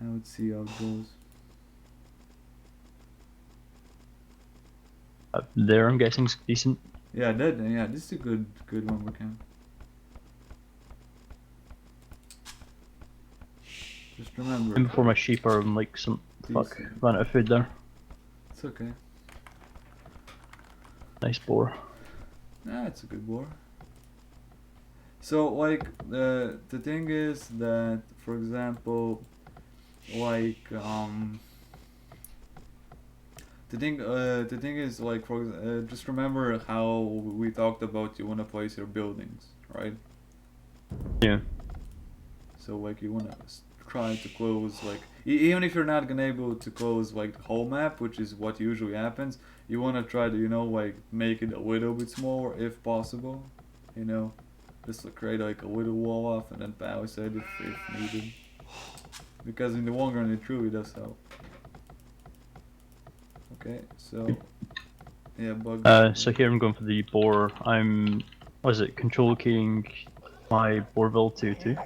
And let's see how it goes. There, I'm guessing is decent. Yeah, this is a good lumber camp. Just remember. And before my sheep are like some fuck, ran out of food there. It's okay. Nice boar. Nah, it's a good boar. So like the thing is that, for example, like the thing is like just remember how we talked about you wanna place your buildings, right? Yeah. So like you wanna try to close like even if you're not gonna able to close like the whole map, which is what usually happens, you wanna try to like make it a little bit smaller if possible, just to create like a little wall off and then palisade if needed, because in the long run it truly does help. Okay, so yeah, bug. So here I'm going for the boar. Control keying my boarville to 2.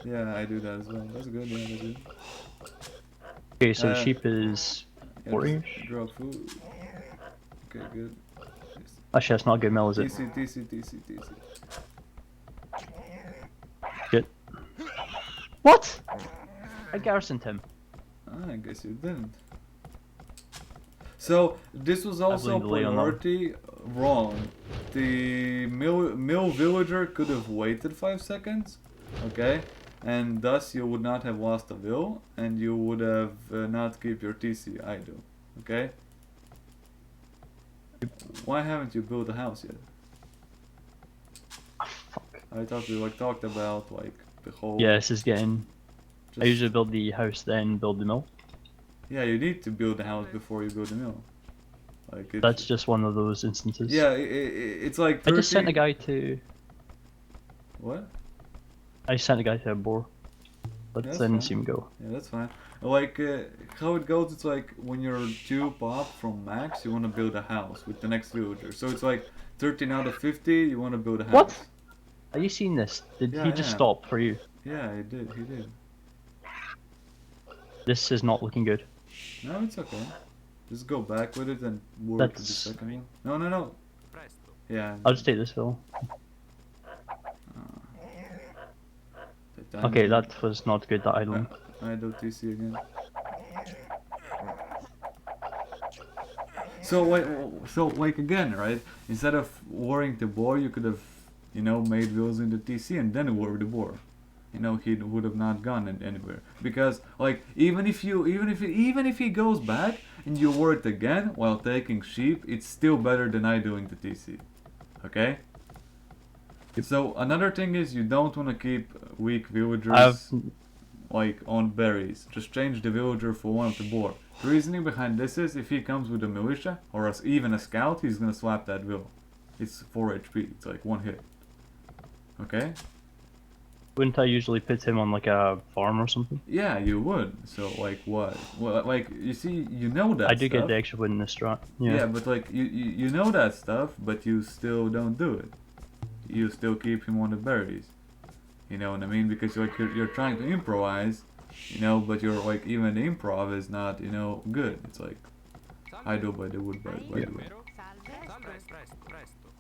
Yeah, I do that as well. That's good. Yeah, that's good. Okay, so the sheep is 40. Drop food. Okay, good. Actually, that's not a good mill, is it? TC. Shit. What? I garrisoned him. I guess you didn't. So this was also priority wrong. The mill villager could have waited 5 seconds, okay, and thus you would not have lost a will, and you would have not keep your TC idle, okay. Why haven't you built a house yet? Fuck. I thought we talked about the whole. Yeah, this is getting. I usually build the house, then build the mill. Yeah, you need to build the house before you build the mill. That's just one of those instances. Yeah, it's like 30... I just sent a guy to... What? I sent a guy to a boar. But then see him go. Yeah, that's fine. How it goes, it's like when you're 2 pop from max, you want to build a house with the next villager. So it's like 13 out of 50, you want to build a house. What? Are you seeing this? Did he just stop for you? Yeah, he did. This is not looking good. No, it's okay. Just go back with it and work with the second one. No. Yeah. I'll just take this fill. Okay, that was not good, that idling. I do TC again. So again, right? Instead of warring the boar, you could have, made wills in the TC and then war the boar. He would have not gone anywhere, because even if he goes back and you war it again while taking sheep, it's still better than I doing the TC. Okay. So another thing is you don't want to keep weak villagers on berries. Just change the villager for one of the boar. The reasoning behind this is if he comes with a militia or even a scout, he's gonna slap that will. It's 4 HP. It's like 1 hit. Okay. Wouldn't I usually put him on a farm or something? Yeah, you would. So what? Well, you see, that. I do get the extra win in this strat. Yeah, but you know that stuff, but you still don't do it. You still keep him on the berries. You know what I mean? Because you're trying to improvise, but you're even the improv is not good. It's I do by the wood by the way.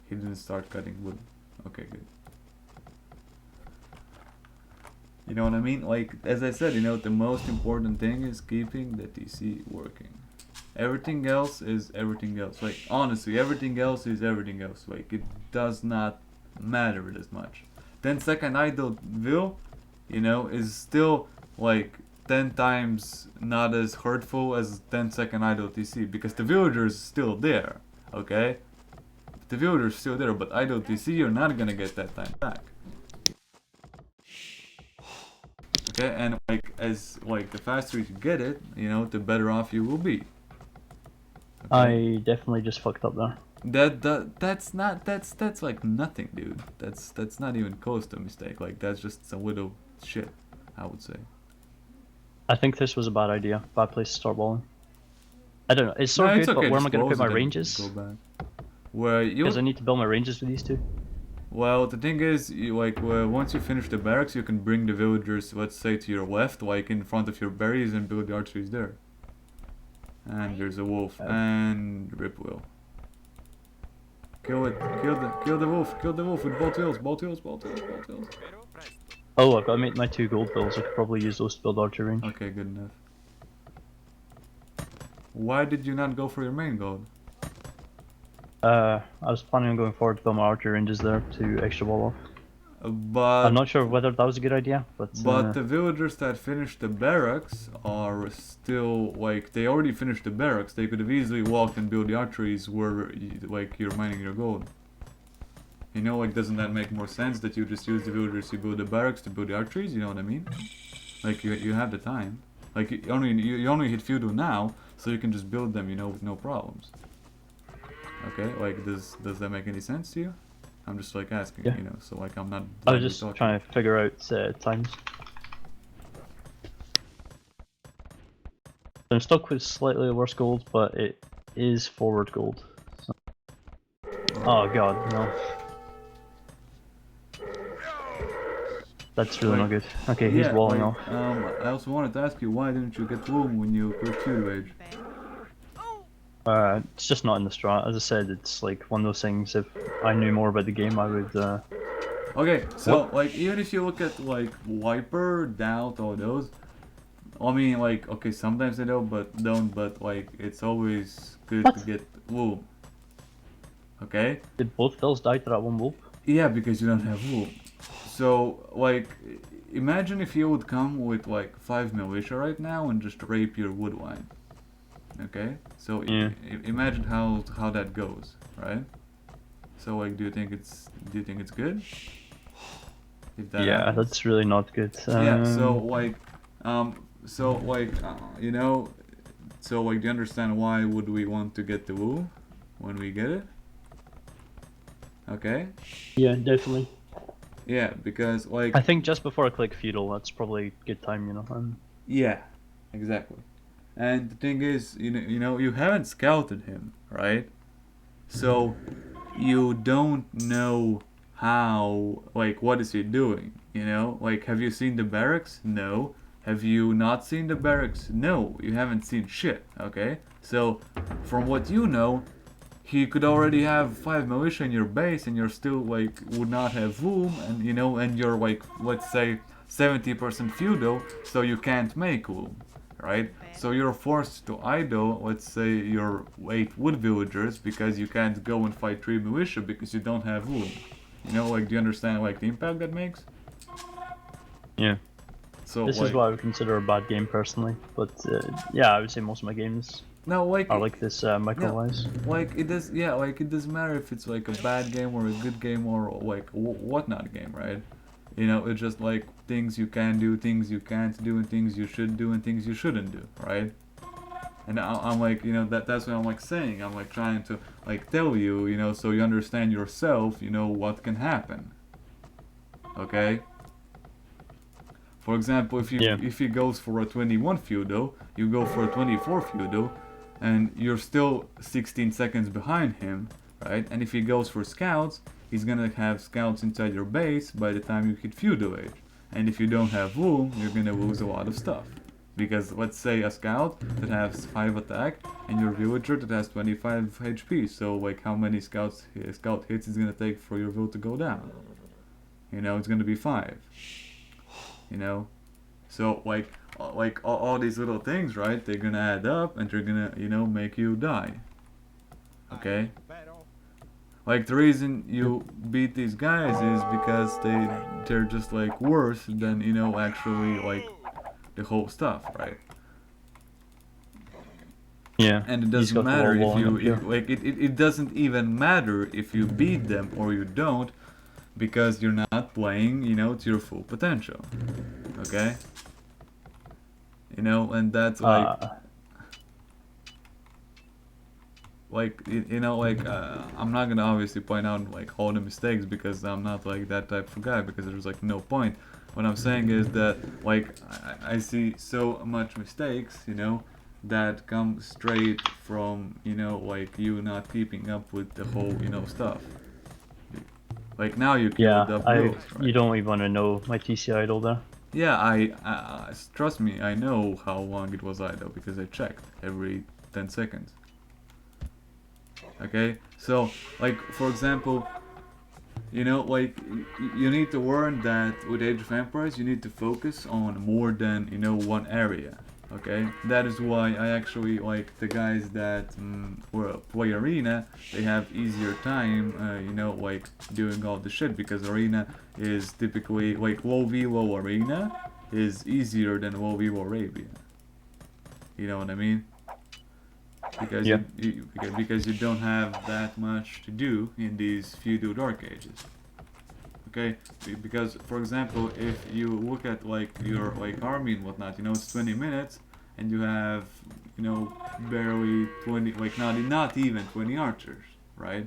He didn't start cutting wood. Okay, good. You know what I mean? As I said, the most important thing is keeping the TC working. Everything else is everything else. Honestly, everything else is everything else. It does not matter as much. 10-second idle will, is still 10 times not as hurtful as 10-second idle TC, because the villager is still there, okay? The villager is still there, but idle TC, you're not gonna get that time back. Okay, and the faster you get it, the better off you will be. Okay? I definitely just fucked up there. That's like nothing, dude. That's not even close to a mistake. Like that's just some little shit, I would say. I think this was a bad idea. Bad place to start walling. I don't know. It's No, so it's good, but okay. where am Just I going to put close my it and go ranges? back. Where Because I you? need to build my ranges with these two. Well, the thing is, once you finish the barracks, you can bring the villagers, let's say, to your left, like in front of your berries, and build the archeries there. And there's a wolf Oh. and Ripwheel. Kill it! Kill the wolf! Kill the wolf with both tails! Both tails! Both tails! Both tails! Oh, I've got to make my 2 gold bills. I could probably use those to build archer range. Okay, good enough. Why did you not go for your main gold? I was planning on going forward to build my archer ranges there to extra wall off. But I'm not sure whether that was a good idea, but the villagers that finished the barracks are still like they already finished the barracks. They could have easily walked and built the archeries where like you're mining your gold. You know, like doesn't that make more sense that you just use the villagers to build the barracks to build the archeries? You know what I mean? Like you have the time. Like you only hit feudal now, so you can just build them. You know, with no problems. Okay, like does that make any sense to you? I'm just like asking, Yeah. you know, so like I'm not. I was just trying to figure out times. I'm stuck with slightly worse gold, but it is forward gold. So. Oh god, no. That's really not good. Okay, he's walling off. I also wanted to ask you, why didn't you get Bloom when you first feudal age? It's just not in the strat. As I said, it's like one of those things. If I knew more about the game, I would. Okay, so like even if you look at like Wiper, Doubt, all those, I mean like okay sometimes they don't, but like it's always good What? to get Bloom. Okay. Did both bills die to that one wolf? Yeah, because you don't have Bloom. So like, imagine if you would come with like 5 militia right now and just rape your wood line. Okay, so Yeah. imagine how that goes, right? So like, do you think it's good? If that Yeah, happens? that's really not good. Yeah. You know, so like, do you understand why would we want to get the woo when we get it? Okay. Yeah, definitely. Yeah, because like. I think just before I click feudal, that's probably a good time, you know. Yeah, exactly. And the thing is, you haven't scouted him, right? So you don't know how, like, what is he doing? You know, like, have you seen the barracks? No. Have you not seen the barracks? No, you haven't seen shit. Okay. So from what you know, he could already have 5 militia in your base, and you're still like would not have Voom, and and you're like, let's say 70% feudal, so you can't make Voom, right? So you're forced to idle, let's say, your 8 wood villagers because you can't go and fight 3 militia because you don't have Voom. You know, like, do you understand like the impact that makes? Yeah. So This is what I would consider a bad game personally, but yeah, I would say most of my games no, like, are like this micro-wise. Like it does, yeah. Like it doesn't matter if it's like a bad game or a good game or like whatnot game, right? You know, it's just like things you can do, things you can't do, and things you should do, and things you shouldn't do, right? And I'm like, that's what I'm like saying. I'm like trying to like tell you, so you understand yourself, what can happen. Okay. For example, if he goes for a 21 feudal, you go for a 24 feudal, and you're still 16 seconds behind him, right? And if he goes for scouts, he's gonna have scouts inside your base by the time you hit feudal age. And if you don't have wool, you're gonna lose a lot of stuff. Because let's say a scout that has 5 attack and your villager that has 25 HP, so like how many scout hits is gonna take for your village to go down? It's gonna be 5. So like all these little things, right? They're gonna add up and they're gonna make you die. Okay. Like the reason you beat these guys is because they're just like worse than actually like the whole stuff, right? Yeah. And it doesn't matter if it doesn't even matter if you beat them or you don't, because you're not playing to your full potential. Okay. And that's like like like I'm not gonna obviously point out like all the mistakes because I'm not like that type of guy because there's like no point. What I'm saying is that like I see so much mistakes, that come straight from like you not keeping up with the whole stuff. Like now you killed Yeah, up Ghost, you right? don't even want to know my TC idle there. Yeah, trust me, I know how long it was idle because I checked every 10 seconds. Okay, so like for example, like you need to learn that with Age of Empires you need to focus on more than one area. Okay, that is why I actually like the guys that play arena. They have easier time, like doing all the shit because arena is typically like low velo arena is easier than low velo Arabia. You know what I mean? Because Yeah. because you don't have that much to do in these feudal dark ages. Okay, because for example, if you look at like your like army and whatnot, it's 20 minutes, and you have barely 20, like not even 20 archers, right?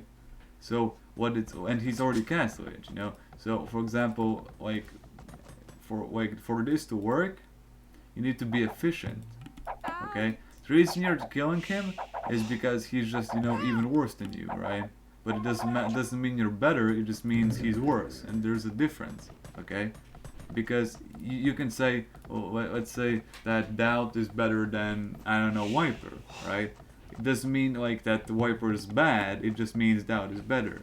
So what it's and he's already castle age, So for example, for this to work, you need to be efficient. Okay, the reason you're killing him is because he's just even worse than you, right? But it doesn't mean you're better. It just means he's worse, and there's a difference. Okay, because you can say, well, let's say that Doubt is better than I don't know Wiper, right? It doesn't mean like that the Wiper is bad. It just means Doubt is better.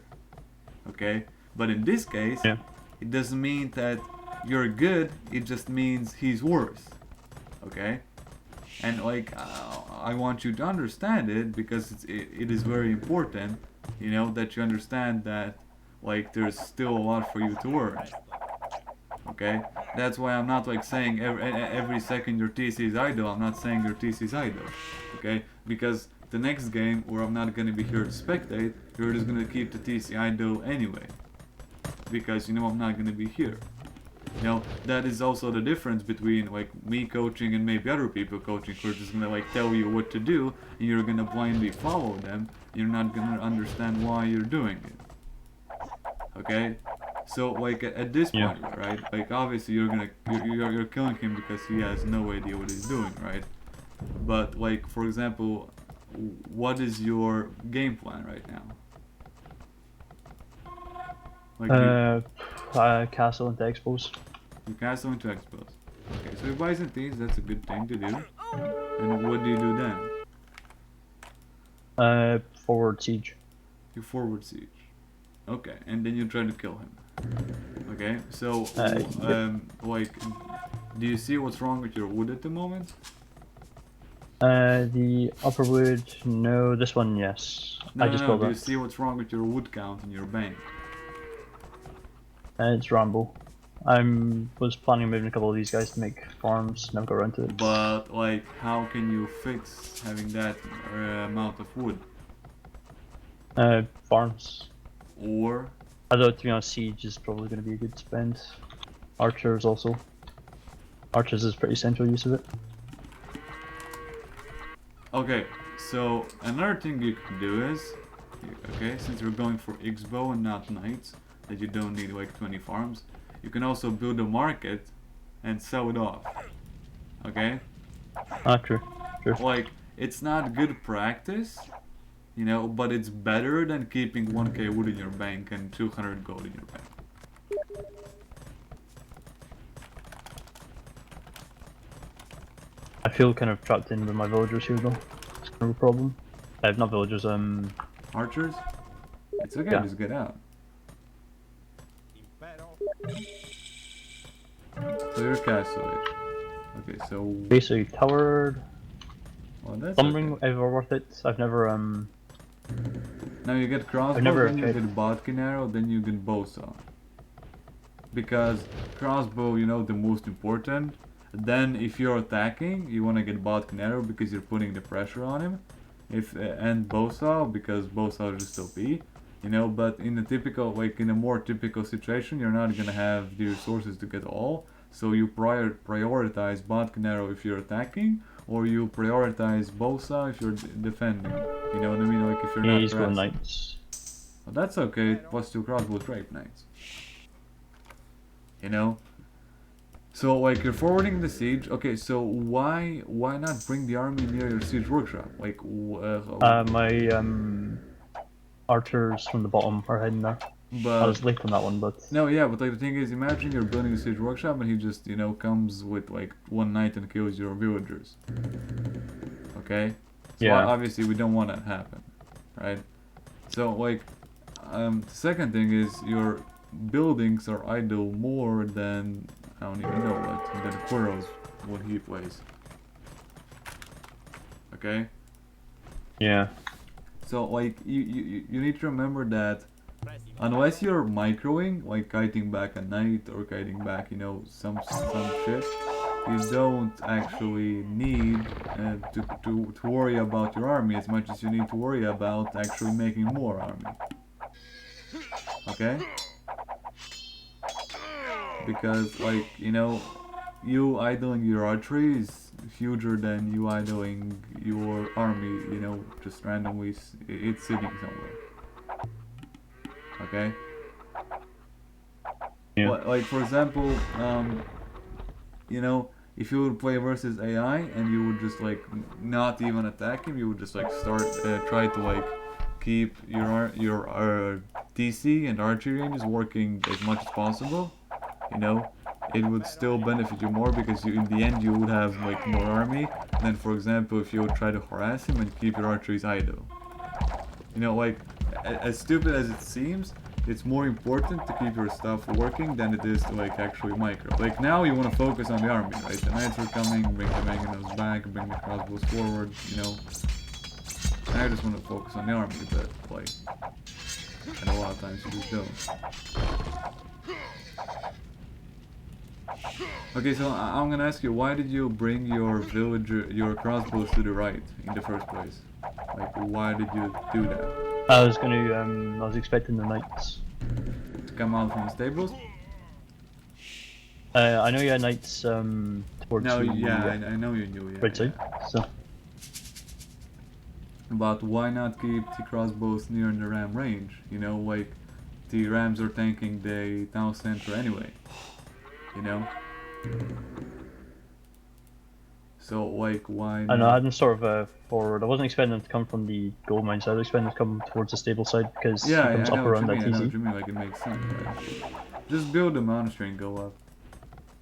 Okay, but in this case, Yeah. it doesn't mean that you're good. It just means he's worse. Okay. And like I want you to understand it because it is very important, that you understand that like there's still a lot for you to learn. Okay, that's why I'm not like saying every second your TC is idle. I'm not saying your TC is idle. Okay, because the next game where I'm not gonna be here to spectate, you're just gonna keep the TC idle anyway, because I'm not gonna be here. That is also the difference between like me coaching and maybe other people coaching who are just gonna like tell you what to do and you're gonna blindly follow them. You're not gonna understand why you're doing it. Okay? So like at this Yeah. point, right? Like obviously you're killing him because he has no idea what he's doing, right? But like for example, what is your game plan right now? Like Castle into expos. you castle into expos. Okay, so if Byzantines, that's a good thing to do. And what do you do then? Forward siege. You forward siege. Okay, and then you try to kill him. Okay, so Yep. like, do you see what's wrong with your wood at the moment? The upper wood, no. This one, yes. No, I no, just no. built Do you that. see what's wrong with your wood count in your bank? It's Rambo. Was planning on moving a couple of these guys to make farms, never got around to it. But like, how can you fix having that amount of wood? Farms. Or Although to be honest, siege is probably going to be a good spend. Archers also. Archers is pretty central use of it. okay, so another thing you can do is, okay, since you're going for Xbow and not Knights, that you don't need like 20 farms, you can also build a market and sell it off. Okay? Ah, true. True. Like, it's not good practice, but it's better than keeping 1k wood in your bank and 200 gold in your bank. I feel kind of trapped in with my villagers here though. It's kind of a problem. Not villagers, Archers? It's okay, yeah. just get out. So you're castle age. Okay, so Basically towered. well that's Slumbering okay. ever worth it. I've never Now you get crossbow, never then you tried. get bodkin arrow, then you get bowsaw. Because crossbow, the most important. Then if you're attacking, you want to get bodkin arrow because you're putting the pressure on him. If and bowsaw because bowsaw is just OP. But in a typical, like in a more typical situation, you're not gonna have the resources to get all. So you prioritize bodkin arrow if you're attacking, or you prioritize Bosa if you're defending. You know what I mean? Like if you're Yeah, not he's going harassing. knights. Well, that's okay. +2 crossbow drape knights. You know. So like you're forwarding the siege. Okay, so why not bring the army near your siege workshop? Like My archers from the bottom are heading there. I but was late on that one, but no, yeah, but like the thing is, imagine you're building a siege workshop and he just comes with like one knight and kills your villagers. Okay, so yeah. obviously we don't want that to happen, right? So like the second thing is your buildings are idle more than I don't even know what than Quirrell's when he plays. Okay. Yeah. So like you need to remember that unless you're microing, like kiting back a knight or kiting back, some shit, you don't actually need to worry about your army as much as you need to worry about actually making more army. Okay? Because like, you idling your archery is huger than you idling your army, just randomly it's sitting somewhere. Okay? Yeah. Like for example, if you would play versus AI and you would just like not even attack him, you would just like start try to like keep your TC and archery ranges working as much as possible. It would still benefit you more because in the end you would have like more army than, for example, if you would try to harass him and keep your archeries idle. Like as stupid as it seems, it's more important to keep your stuff working than it is to like actually micro. Like now you want to focus on the army, right? The knights are coming, bring the Meganos back, bring the crossbows forward, I just want to focus on the army, but like, and a lot of times you just don't. Okay, so I'm gonna ask you, why did you bring your crossbows to the right in the first place? Like, why did you do that? I was expecting the knights. To come out from the stables? I know you had knights towards No, the yeah, I know you knew, yeah, right side. yeah. So But why not keep the crossbows near the ram range? Like, the rams are tanking the town center anyway. So, like, why I know I not? had them sort of forward. I wasn't expecting them to come from the gold mine side. I was expecting them to come towards the stable side because Yeah, he comes I up know what you around that mean, I know TC. what you mean, like, it makes sense, right? Just build a monastery and go up.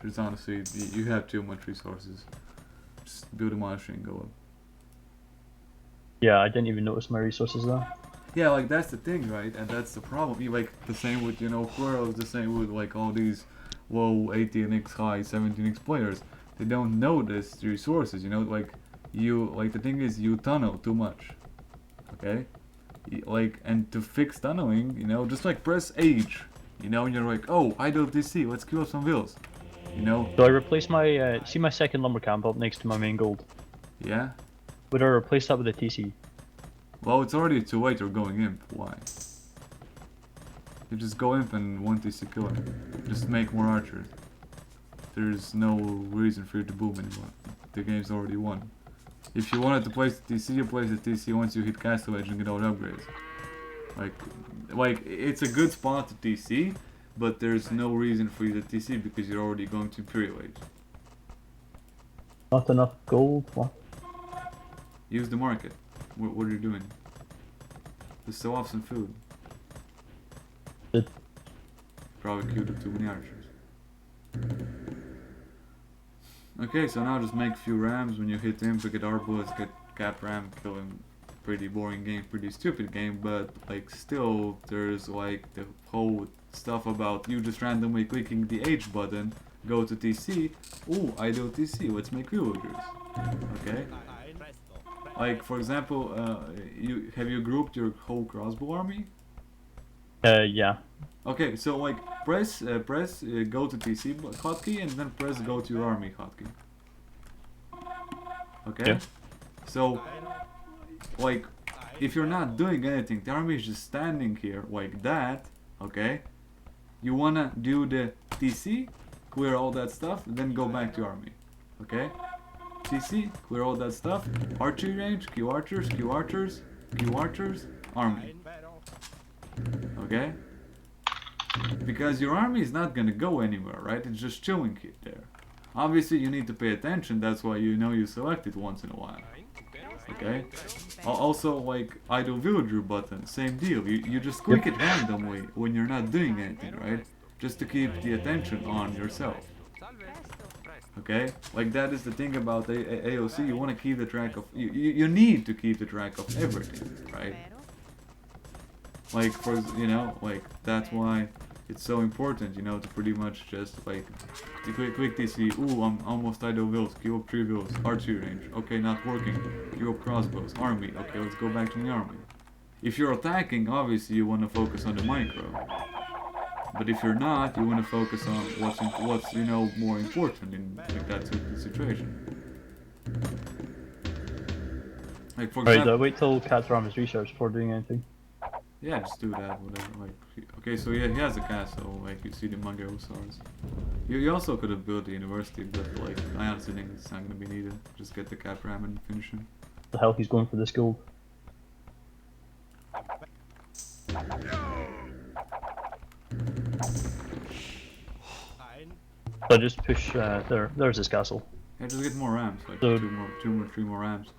Just honestly, you have too much resources. Just build a monastery and go up. Yeah, I didn't even notice my resources there. Yeah, like that's the thing, right? And that's the problem. Like the same with Quirrell, the same with like all these low 18x, high 17x players. They don't notice the resources. Like the thing is you tunnel too much. Okay, and to fix tunneling, just like press H. And you're like, oh, idle TC, let's kill some vills. So I replaced my see my second lumber camp up next to my main gold. Yeah. Would I replace that with a TC? Well, it's already too late. You're going imp. Why? You just go imp and 1 TC kill him. Just make more archers. There's no reason for you to boom anymore. The game's already won. If you wanted to place the TC, you place the TC once you hit Castle Edge and get all the upgrades. Like it's a good spot to TC, but there's no reason for you to TC because you're already going to Imperial Age. Not enough gold? What? Use the market. What are you doing? Just sell off some food. Good. Probably queued up too many archers. Okay, so now just make a few rams. When you hit him, get arbalets, get cap ram, kill him. Pretty boring game, pretty stupid game, but like still there's like the whole stuff about you just randomly clicking the H button, go to TC. Ooh, idle TC, let's make villagers. Okay? Like for example, have you grouped your whole crossbow army? Yeah. Okay, so like press go to TC hotkey and then press go to your army hotkey. Okay? Yeah. So like if you're not doing anything, the army is just standing here like that, okay? You wanna do the TC, clear all that stuff, then go back to army. Okay? TC, clear all that stuff. Archery range, Q archers, Q archers, Q archers, army. Okay? Because your army is not gonna go anywhere, right? It's just chilling here there. Obviously, you need to pay attention. That's why you select it once in a while. Okay? Also, like idle villager button, same deal. You just click it randomly when you're not doing anything, right? Just to keep the attention on yourself. Okay? Like that is the thing about AOC. You want to keep the track of you need to keep the track of everything, right? Like like that's why it's so important, to pretty much just like to quick TC. Ooh, I'm almost idle vills. Queue up 3 vills. Archery range. Okay, not working. Queue up crossbows. Army. Okay, let's go back to the army. If you're attacking, obviously you want to focus on the micro. But if you're not, you want to focus on what's more important in like that situation. Like for example. Alright, wait till Catram is researched before doing anything. Yeah, just do that, whatever. Like, okay, so yeah, he has a castle. Like you see the Magosars. You also could have built the university, but like I honestly think it's not gonna be needed. Just get the cap ram and finish him. The hell he's going for this gold. So just push there's his castle. Yeah, just get more rams, like So, 3 more rams.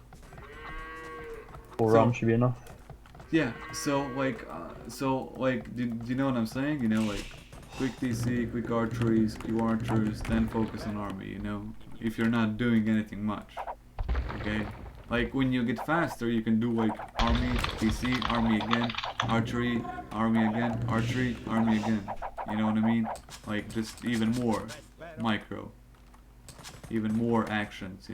4 rams should be enough. Yeah, so do you know what I'm saying? Like quick DC, quick archeries, Q archers, then focus on army, if you're not doing anything much. Okay? Like when you get faster, you can do like army, DC, army again, archery, army again, archery, army again. You know what I mean? Like just even more micro. Even more actions,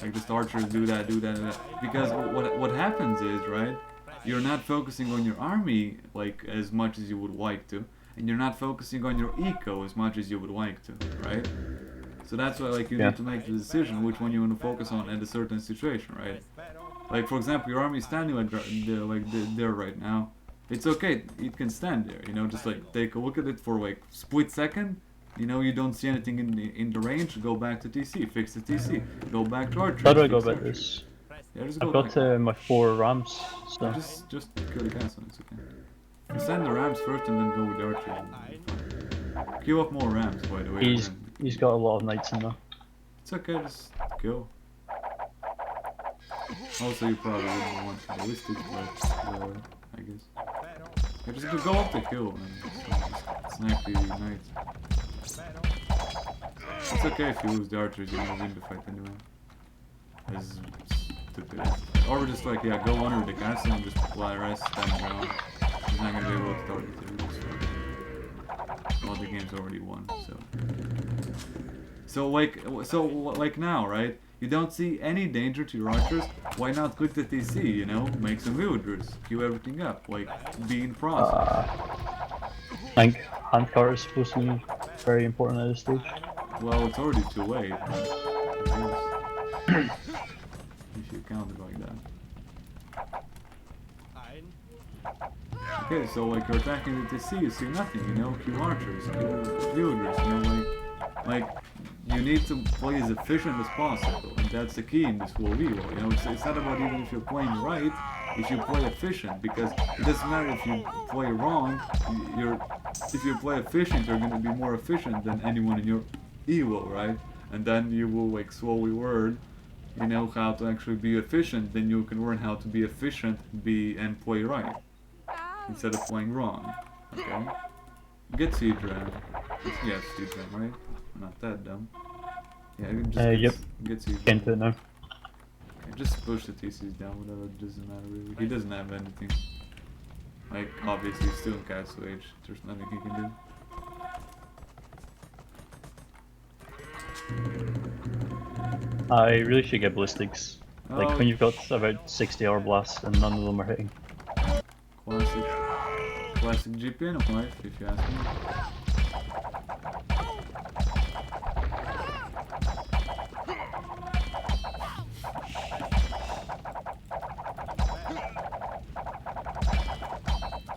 Like just archers do that. Because what happens is, right, you're not focusing on your army like as much as you would like to, and you're not focusing on your eco as much as you would like to, right? So that's why like you need to make the decision which one you want to focus on in a certain situation, right? Like for example, your army is standing there right now. It's okay, it can stand there, just like take a look at it for like split second. You don't see anything in the range, go back to TC, fix the TC, go back to archery. How do I go about this? Yeah, just I've go got back. my 4 rams, so... Yeah, just kill the castle, it's okay. You send the rams first and then go with the archers. Queue up more rams, by the way. He's got a lot of knights in there. It's okay, just kill. Also, you probably wouldn't want ballistics, but I guess. Yeah, just go up the hill and just snipe the knights. It's okay if you lose the archers, you're gonna win the fight anyway. It's stupid. Or just like, yeah, go under the castle and just fly rest, stand around. He's not gonna be able to target you. Well, the game's already won, so. So like now, right? You don't see any danger to your archers. Why not click the TC, Make some villagers, queue everything up, like be in process. I think handcart is supposed to be very important at this stage. Well, it's already too late. If you count it like that. Okay, so like you're attacking the TC, you see nothing, Q archers, Q villagers, like you need to play as efficient as possible, and that's the key in this whole Evo. It's not about even if you're playing right, if you play efficient, because it doesn't matter if you play wrong. If you play efficient, you're going to be more efficient than anyone in your Evo, right? And then you will like slowly learn, how to actually be efficient. Then you can learn how to be efficient, and play right instead of playing wrong. Okay. Get siege ram. Yeah, siege ram, right? Not that dumb. Yeah, you just get siege ram. Can't do it now. Okay, just push the TCs down, whatever, it doesn't matter really. He doesn't have anything. Like, obviously he's still in castle age, there's nothing he can do. I really should get ballistics. Like when you've got about 60 hour blasts and none of them are hitting. Classic GPN of life, if you ask me.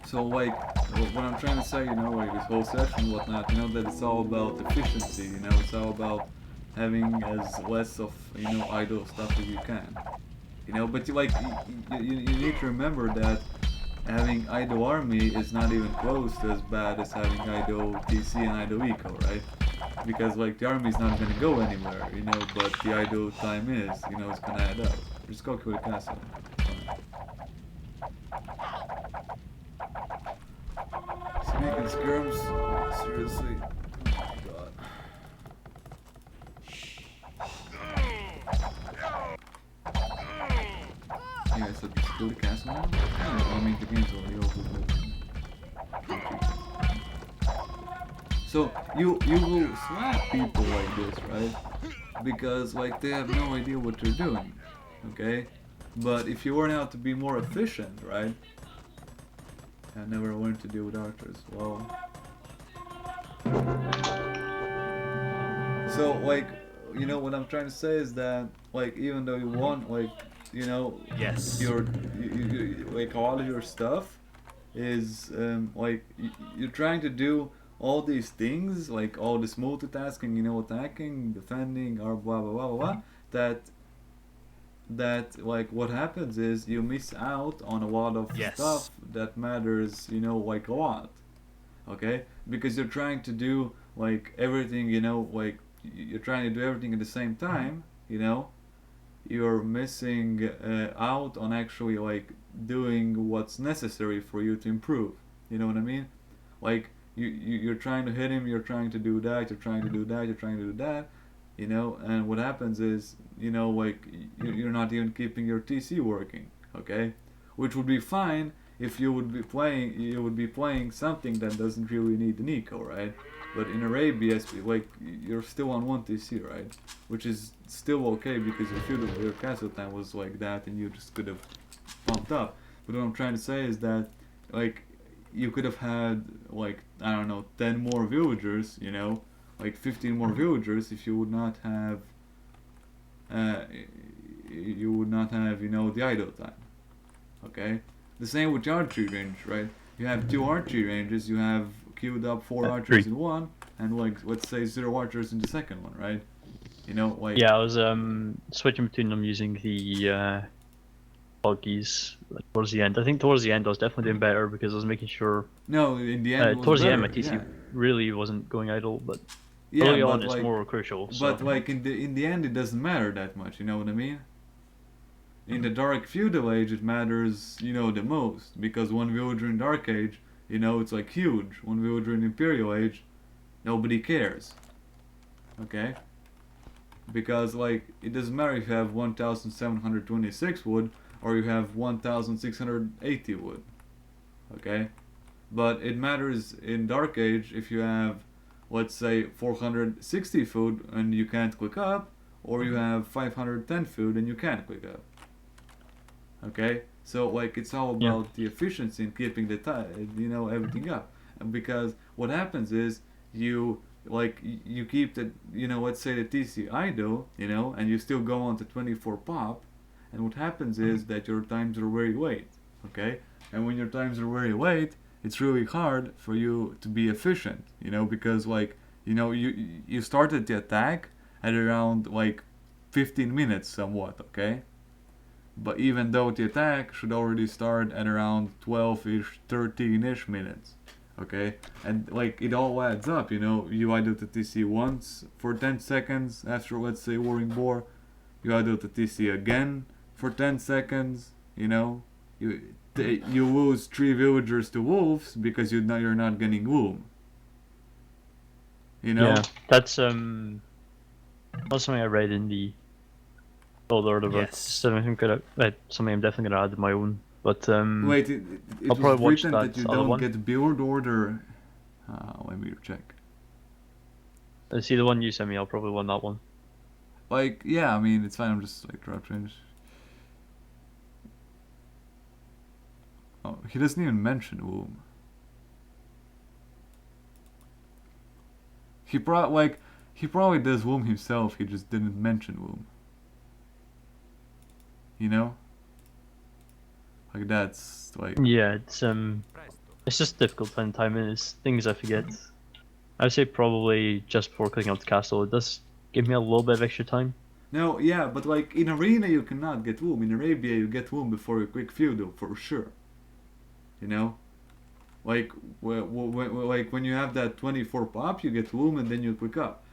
So like, what I'm trying to say, like this whole session and whatnot, that it's all about efficiency, it's all about having as less of idle stuff as you can. But you need to remember that having idle army is not even close to as bad as having idle TC and idle eco, right? Because like the army is not gonna go anywhere, but the idle time is, it's gonna add up. Just go kill the castle. It's fine. Speaking skirms, seriously. Oh my god. Yeah, so just kill the castle now? I mean the game's already over, but so you will slap people like this, right? Because like they have no idea what they're doing. Okay? But if you learn how to be more efficient, right? I never learned to deal with archers. Well, so like what I'm trying to say is that like even though you want like Yes. your like a lot of your stuff is like you're trying to do all these things like all this multitasking, attacking, defending, or blah blah blah blah blah, that like what happens is you miss out on a lot of Yes. stuff that matters, like a lot. Okay, because you're trying to do like everything, like you're trying to do everything at the same time, you're missing out on actually like doing what's necessary for you to improve. You know what I mean? Like you're trying to hit him, you're trying to do that, you're trying to do that, you're trying to do that, and what happens is like you're not even keeping your TC working. Okay, which would be fine if you would be playing something that doesn't really need an eco, right? But in Arabia, like you're still on 1 TC, right? Which is still okay because your castle time was like that, and you just could have pumped up. But what I'm trying to say is that like you could have had like I don't know 10 more villagers, like 15 more villagers if you would not have uh, the idle time. Okay, the same with archery range, right? You have 2 archery ranges. You have queued up 4 archers in one, and like let's say 0 archers in the second one, right? Like Yeah, I was switching between them using the buggies like, towards the end. I think towards the end I was definitely doing better because I was making sure. no, in the end it was Towards the better. end, my TC Yeah, really wasn't going idle, but yeah, early but on it's like, more crucial. So. but like in the end it doesn't matter that much. You know what I mean? In the Dark Feudal Age, it matters, the most because 1 villager in Dark Age, it's like huge. 1 villager in Imperial Age, nobody cares. Okay? Because like it doesn't matter if you have 1,726 wood or you have 1,680 wood. Okay? But it matters in Dark Age if you have, let's say, 460 food and you can't click up, or you have 510 food and you can't click up. Okay, so like it's all about the efficiency and keeping the everything up. And because what happens is you keep the let's say the TC idle, and you still go on to 24 pop, and what happens is that your times are very late. Okay, and when your times are very late, it's really hard for you to be efficient. Because like you started the attack at around like 15 minutes somewhat. Okay, but even though the attack should already start at around 12-ish, 13-ish minutes. Okay? And like it all adds up, you idle the TC once for 10 seconds after, let's say, Warring Boar. You idle the TC again for 10 seconds, you lose 3 villagers to wolves because you're not getting loom. Yeah, that's something I read in the Lord of Yes. something I'm definitely gonna add to my own. But Wait, it I'll was probably watch written that you that other don't one. get build order. Let me check. See the one you sent me. I'll probably want that one. Like, yeah, I mean, it's fine. I'm just like drop change. Oh, he doesn't even mention womb. He probably does womb himself. He just didn't mention womb. Like that's like. Yeah, it's just difficult to find time, and it's things I forget. I would say probably just before clicking out the castle. It does give me a little bit of extra time. No, yeah, but like in arena you cannot get womb. In Arabia you get womb before a quick feudal for sure. You know, like like when you have that 24 pop, you get womb and then you quick up,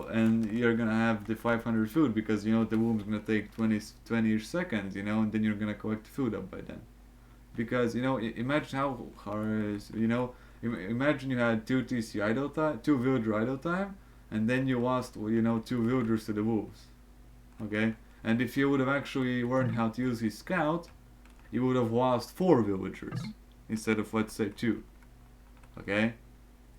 and you're gonna have the 500 food because you know the womb's gonna take 20-ish seconds. You know, and then you're gonna collect the food up by then. Because you know, imagine how hard you know. Imagine you had two TC idle time, two villager idle time, and then you lost you know 2 villagers to the wolves. Okay, and if you would have actually learned how to use his scout, you would have lost 4 villagers instead of let's say 2. Okay,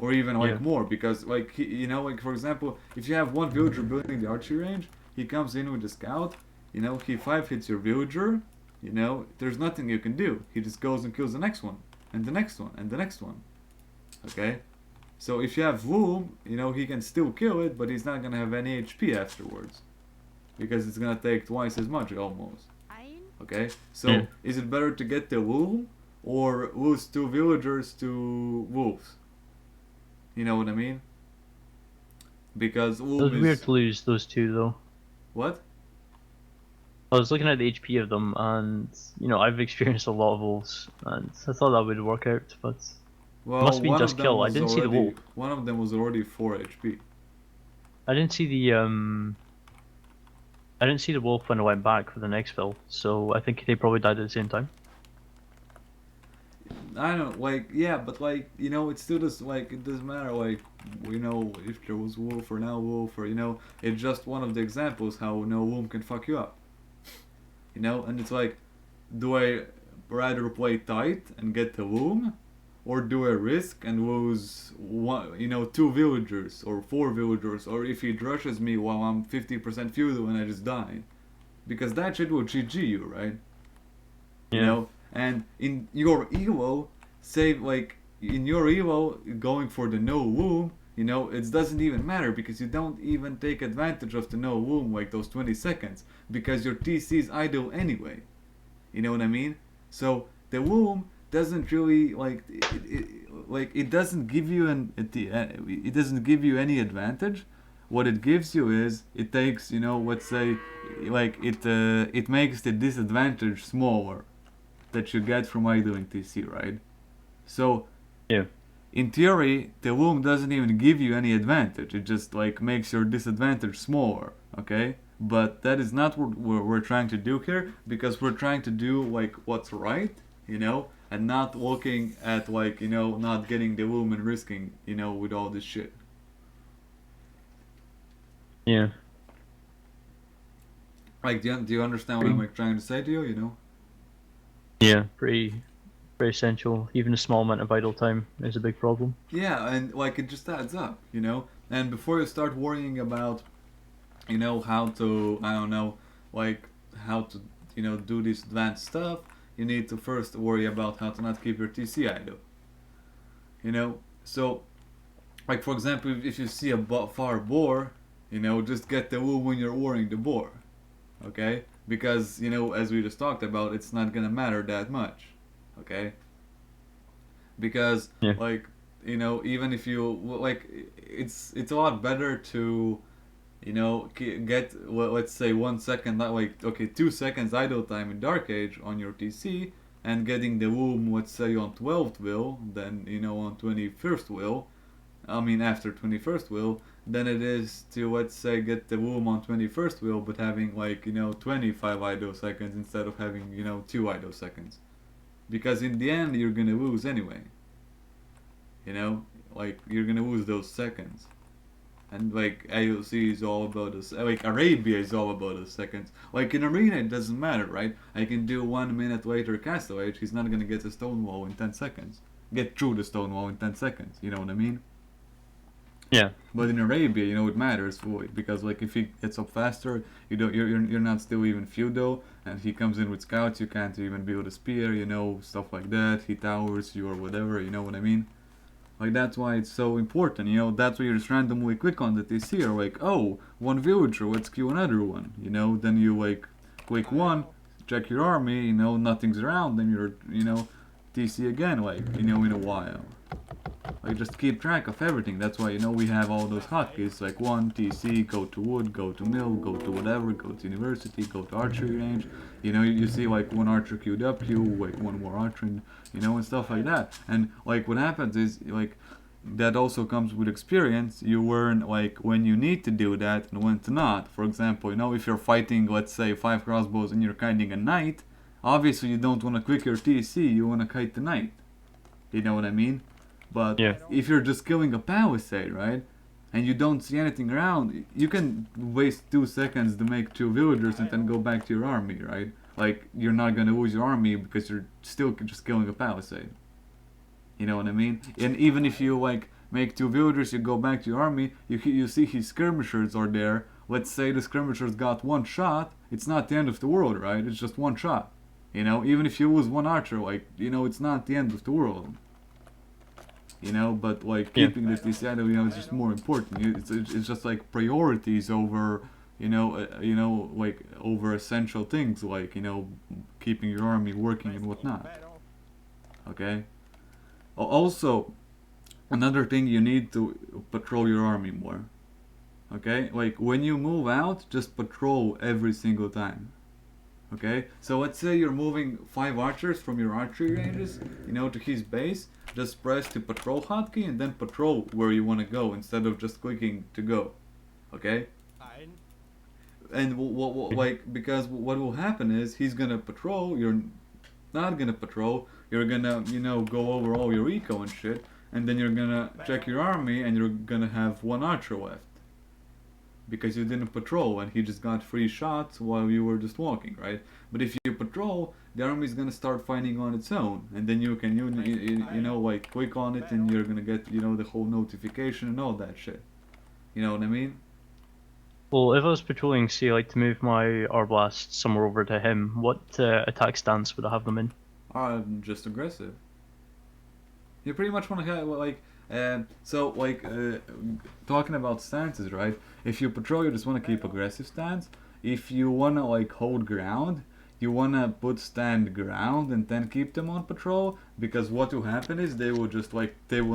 or even like Yeah. more because like you know like for example, if you have one villager building the archery range, he comes in with the scout. You know, he 5 hits your villager. You know, there's nothing you can do. He just goes and kills the next one, and the next one, and the next one. Okay? So if you have Womb, you know, he can still kill it, but he's not gonna have any HP afterwards. Because it's gonna take twice as much almost. Okay? So Yeah. is it better to get the Womb or lose 2 villagers to wolves? You know what I mean? Because It Womb was weird is to lose those two though. what? I was looking at the HP of them, and you know I've experienced a lot of wolves, and I thought that would work out, but Well, must have been one just of them kill. I was didn't see the wolf. already one of them was already 4 HP. I didn't see the I didn't see the wolf when I went back for the next fill, so I think they probably died at the same time. I don't like yeah, but like you know, it still does like it doesn't matter like you know if there was wolf or now wolf or you know it's just one of the examples how no wolf can fuck you up. You know, and it's like, do I rather play tight and get the womb, or do I risk and lose one you know 2 villagers or 4 villagers or if he rushes me while I'm 50% feudal and I just die, because that shit will GG you right. You Yeah. know, and in your evo say like in your evo going for the no womb, you know it doesn't even matter because you don't even take advantage of the no womb like those 20 seconds because your TC is idle anyway. You know what I mean? So the womb doesn't really like it doesn't give you it doesn't give you any advantage. What it gives you is it takes you know let's say like it makes the disadvantage smaller that you get from idling TC, right? So Yeah. in theory, the womb doesn't even give you any advantage. It just like makes your disadvantage smaller, okay? But that is not what we're trying to do here because we're trying to do like what's right, you know, and not looking at like you know not getting the womb and risking you know with all this shit. Yeah. Like, do you understand what I'm like trying to say to you? You know? Yeah. Pretty essential. Even a small amount of idle time is a big problem. Yeah, and like it just adds up, you know. And before you start worrying about, you know, how to, I don't know, like how to, you know, do this advanced stuff, you need to first worry about how to not keep your TC idle. You know, so like for example, if you see a far boar, you know, just get the wool when you're worrying the boar, okay? Because you know, as we just talked about, it's not gonna matter that much, okay? Because Yeah. like you know even if you like it's a lot better to you know get let's say 1 second like okay 2 seconds idle time in Dark Age on your TC and getting the womb let's say on 12th will than you know on 21st will I mean after 21st will than it is to let's say get the womb on 21st will but having like you know 25 idle seconds instead of having you know 2 idle seconds, because in the end you're gonna lose anyway. You know, like you're gonna lose those seconds, and like AOC is all about this. Like Arabia is all about the seconds. Like in arena, it doesn't matter, right? I can do 1 minute later castle age. He's not gonna get the stone wall in 10 seconds. Get through the stone wall in 10 seconds. You know what I mean? Yeah. But in Arabia, you know, it matters because like if he gets up faster, you don't, you're not still even feudal, and he comes in with scouts, you can't even build a spear, you know, stuff like that. He towers you or whatever, you know what I mean? Like that's why it's so important, you know. That's why you just randomly click on the TC or like, oh, one villager, let's kill another one, you know. Then you like click one, check your army, you know, nothing's around, then you're, you know, TC again, like you know, in a while. Like just keep track of everything. That's why we have all those hotkeys like 1 TC, go to wood, go to mill, go to whatever, go to university, go to archery range. You see like one archer queued up, like one more archer, and stuff like that. And like what happens is like that also comes with experience. You learn like when you need to do that and when to not. For example, if you're fighting, let's say 5 crossbows and you're kiting a knight, obviously you don't want to quick your TC, you want to kite the knight. You know what I mean? But Yeah. if you're just killing a palisade, right, and you don't see anything around, you can waste 2 seconds to make 2 villagers and then go back to your army, right? Like, you're not gonna lose your army because you're still just killing a palisade. You know what I mean? And even if you, like, make 2 villagers, you go back to your army, you see his skirmishers are there. Let's say the skirmishers got 1 shot, it's not the end of the world, right? It's just 1 shot. Even if you lose 1 archer, like, it's not the end of the world. But like keeping this shadow, is just more important. It's just like priorities over, like over essential things like, keeping your army working and whatnot. Okay. Also, another thing, you need to patrol your army more. Okay, like when you move out, just patrol every single time. Okay, so let's say you're moving 5 archers from your archery ranges, to his base. Just press the patrol hotkey and then patrol where you want to go instead of just clicking to go. Okay? And because what will happen is he's gonna patrol, you're not gonna patrol, you're gonna, go over all your eco and shit, and then you're gonna check your army and you're gonna have 1 archer left. Because you didn't patrol and he just got 3 shots while you were just walking, right? But if you patrol, the army is gonna start fighting on its own, and then you can like click on it and you're gonna get the whole notification and all that shit. You know what I mean? Well, if I was patrolling, say, like to move my Arblast somewhere over to him, what attack stance would I have them in? Just aggressive. You pretty much want to have like. Talking about stances, right? If you patrol, you just want to keep aggressive stance. If you want to like hold ground, you want to put stand ground and then keep them on patrol, because what will happen is they will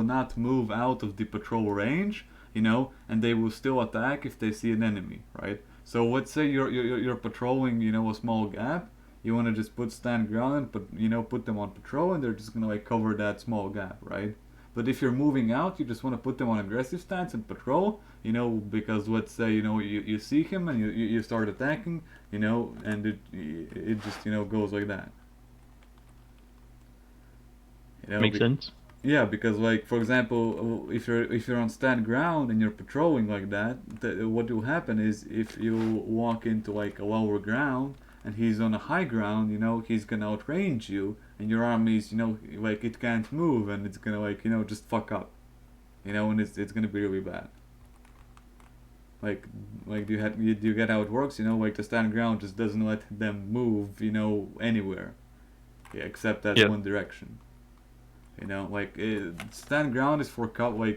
not move out of the patrol range, and they will still attack if they see an enemy, right? So let's say you're patrolling, a small gap. You want to just put stand ground and put them on patrol, and they're just gonna like cover that small gap, right? But if you're moving out, you just want to put them on aggressive stance and patrol, because let's say, you see him and you start attacking, and it just, goes like that. Makes sense. Yeah, because like, for example, if you're on stand ground and you're patrolling like that, what will happen is if you walk into like a lower ground and he's on a high ground, he's gonna outrange you, and your army's, like it can't move, and it's gonna like, just fuck up, and it's gonna be really bad. Like do you get how it works? Like the stand ground just doesn't let them move, anywhere, except that one direction. Stand ground is for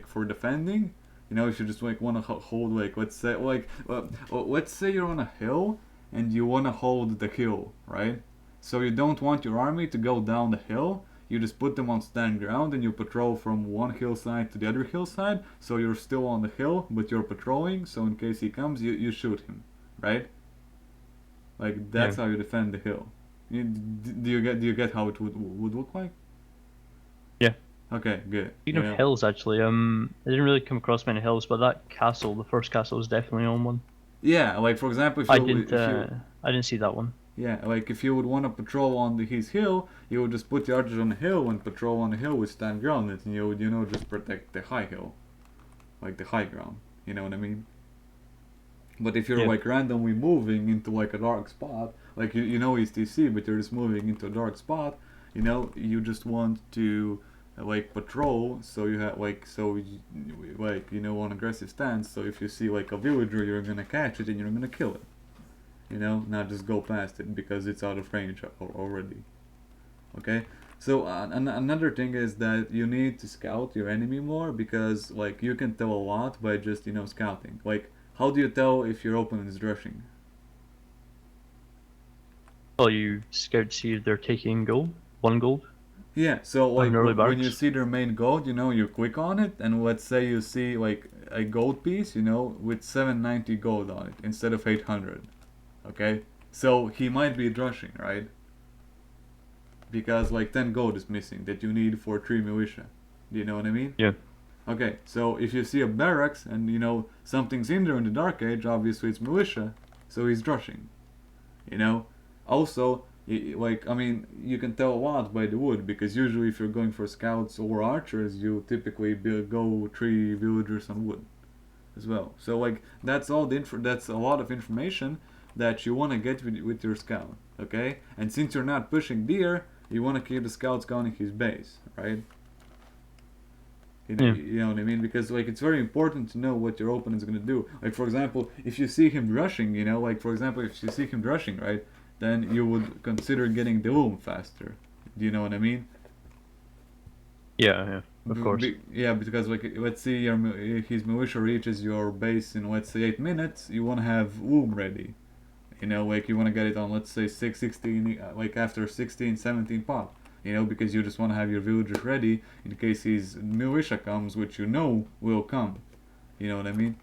for defending. If you just like want to hold, like let's say you're on a hill and you want to hold the hill, right? So you don't want your army to go down the hill. You just put them on stand ground and you patrol from one hillside to the other hillside. So you're still on the hill, but you're patrolling. So in case he comes, you shoot him, right? Like that's how you defend the hill. Do you get how it would look like? Yeah. Okay, good. Speaking of hills, actually, I didn't really come across many hills, but that castle, the first castle, is definitely on one. Yeah, like for example, I didn't see that one. Yeah, like if you would want to patrol on his hill, you would just put the archers on the hill and patrol on the hill with stand ground, and you would just protect the high hill, like the high ground. You know what I mean? But if you're like randomly moving into like a dark spot, like you know he's TC, but you're just moving into a dark spot, you just want to like patrol, so you have on aggressive stance. So if you see like a villager, you're gonna catch it and you're gonna kill it. Not just go past it because it's out of range already. Okay, so another thing is that you need to scout your enemy more, because like you can tell a lot by just scouting. Like, how do you tell if your opponent is rushing? Well, you scout to see if they're taking gold, 1 gold. Yeah, so like early when you barracks. see their main gold, you click on it, and let's say you see like a gold piece, with 790 gold on it instead of 800. Okay, so he might be rushing, right? Because like 10 gold is missing that you need for 3 militia. Do you know what I mean? Yeah. Okay, so if you see a barracks and something's in there in the Dark Age, obviously it's militia, so he's rushing. You know. Also, like I mean, you can tell a lot by the wood because usually if you're going for scouts or archers, you typically go 3 villagers on wood as well. So like that's all that's a lot of information that you want to get with your scout. Okay, and since you're not pushing deer, you want to keep the scouts going in his base, right? Yeah. You know what I mean? Because like it's very important to know what your opponent's gonna do. Like for example, if you see him rushing, like for example, if you see him rushing, right, then you would consider getting the loom faster. Do you know what I mean? Yeah. Of course. Yeah, because like let's say his militia reaches your base in let's say 8 minutes, you want to have loom ready. Like you want to get it on let's say 6:16, like after 16, 17 pop. Because you just want to have your villagers ready in case his militia comes, which will come. You know what I mean?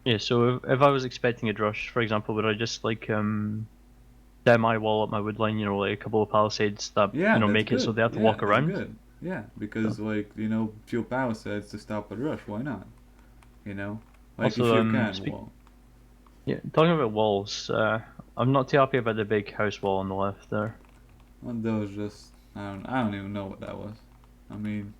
Yeah. So if I was expecting a rush, for example, would I just like demi wall up my wood line? Like a couple of palisades that Yeah, that's make it so good. they have to Yeah, walk that's around. good. Yeah, So, because like few palisades to stop a rush. Why not? Like if also, you can, well, yeah, talking about walls, I'm not too happy about the big house wall on the left there. that was just I don't even know what that was. I mean,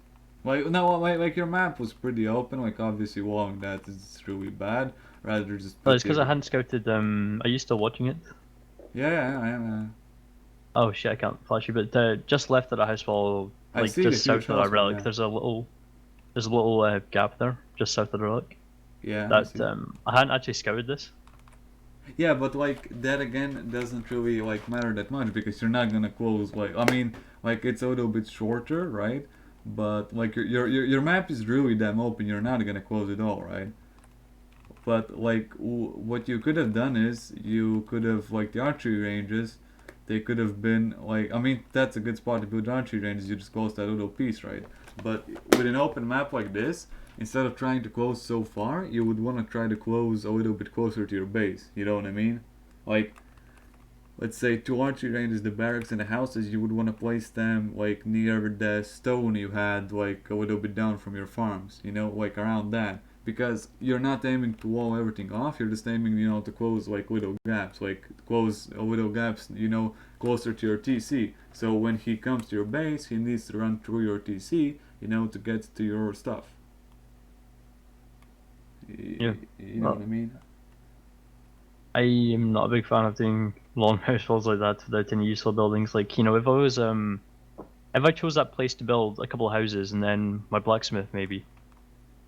like no, like your map was pretty open. Like obviously walling that is really bad. Rather just Well, put it's because I the hadn't scouted. Are you still watching it? yeah, I am. Oh shit, I can't flash you. But just left of the house wall, I like see the just huge south of that house wall. relic, Yeah, there's a little gap there, just south of the relic. yeah, I That see. I hadn't actually scouted this. Yeah, but like that again doesn't really like matter that much because you're not gonna close like I mean like it's a little bit shorter, right? But like your map is really damn open. You're not gonna close it all, right? But like what you could have done is you could have like the archery ranges. They could have been like I mean that's a good spot to build archery ranges. You just close that little piece, right? But with an open map like this, instead of trying to close so far, you would want to try to close a little bit closer to your base. You know what I mean? Like let's say two archery ranges, the barracks and the houses, you would want to place them like near the stone you had like a little bit down from your farms, like around that. Because you're not aiming to wall everything off, you're just aiming, to close like little gaps, like close little gaps, closer to your TC. So when he comes to your base, he needs to run through your TC, to get to your stuff. Yeah. You know what I mean? I am not a big fan of doing long house walls like that without any useful buildings. Like, if I chose that place to build a couple of houses and then my blacksmith maybe,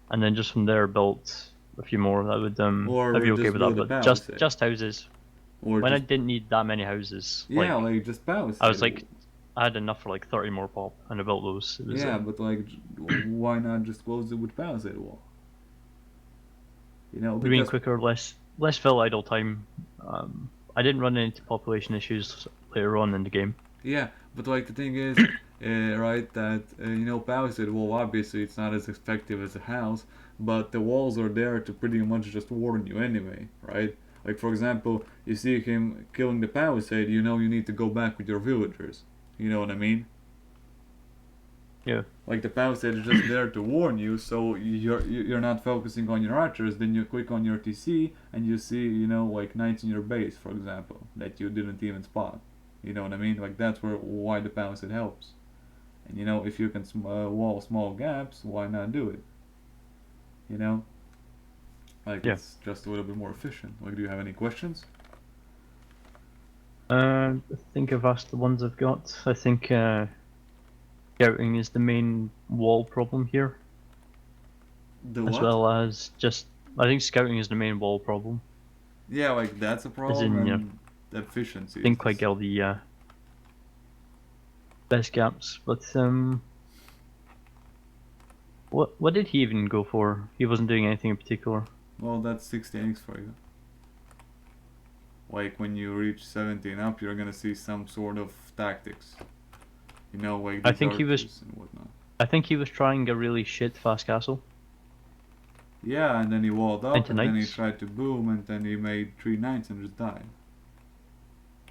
and then just from there built a few more, Or I'd be we okay just with that. build a But just palisade. just houses. Or When I just didn't need that many houses, yeah, like just palisade. I was like, I had enough for like 30 more pop, and I built those. It was Yeah, but like, why not just close it with palisade wall? being Because quicker, less fill idle time. I didn't run into population issues later on in the game. yeah, but like the thing is, right, that palisade wall obviously it's not as effective as a house, but the walls are there to pretty much just warn you anyway, right? Like for example, you see him killing the palisade, you need to go back with your villagers. You know what I mean? Yeah. Like the palisade is just there to warn you, so you're not focusing on your archers. Then you click on your TC and you see like knights in your base, for example, that you didn't even spot. You know what I mean? Like that's why the palisade helps. And if you can wall small gaps, why not do it? You know, like Yeah. it's just a little bit more efficient. Like, do you have any questions? I think I've asked the ones I've got. I think scouting is the main wall problem here, The as what? well as just I think scouting is the main wall problem. Yeah, like that's a As problem, in, and efficiency is didn't quite this. get all the best gaps. But what did he even go for? He wasn't doing anything in particular. Well, that's 16x for you. like when you reach 70 and up, you're gonna see some sort of tactics. You know, like I these think he was. archers and whatnot. I think he was trying a really shit fast castle Yeah, and then he walled up, into and then he knights. tried to boom, and then he made 3 knights and just died.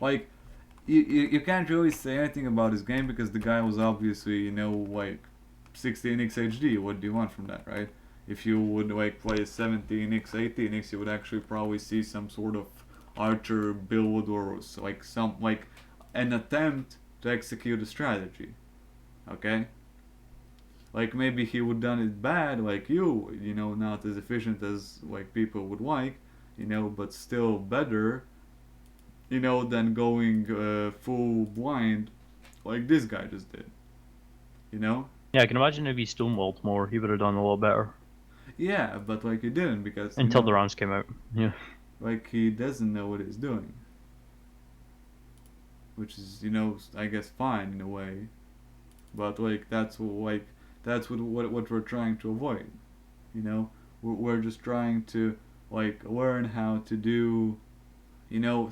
Like, you can't really say anything about his game because the guy was obviously, like 16x HD. What do you want from that, right? If you would like play 17x, 18x, you would actually probably see some sort of archer build or like some like an attempt to execute a strategy. Okay? Like maybe he would done it bad like you know, not as efficient as like people would like, but still better, than going full blind like this guy just did, you know? Yeah, I can imagine if he stonewalled more, he would have done a lot better. Yeah, but like he didn't because, Until the rounds came out. Yeah. like he doesn't know what he's doing. Which is, I guess fine in a way. But like that's what we're trying to avoid. You know? We're just trying to like learn how to do,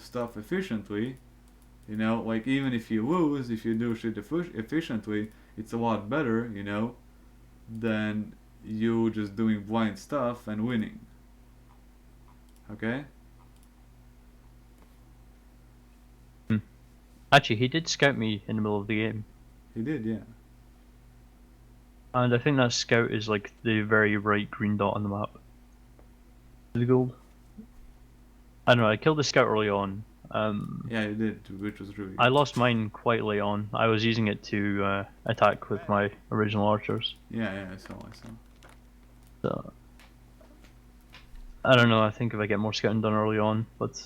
stuff efficiently. Like even if you lose, if you do shit efficiently, it's a lot better, than you just doing blind stuff and winning. Okay? Actually, he did scout me in the middle of the game. He did, yeah. And I think that scout is like the very right green dot on the map. The gold. I don't know, I killed the scout early on. Yeah, he did, which was really. I lost mine quite late on. I was using it to attack with my original archers. Yeah, I saw. So I don't know. I think if I get more scouting done early on, but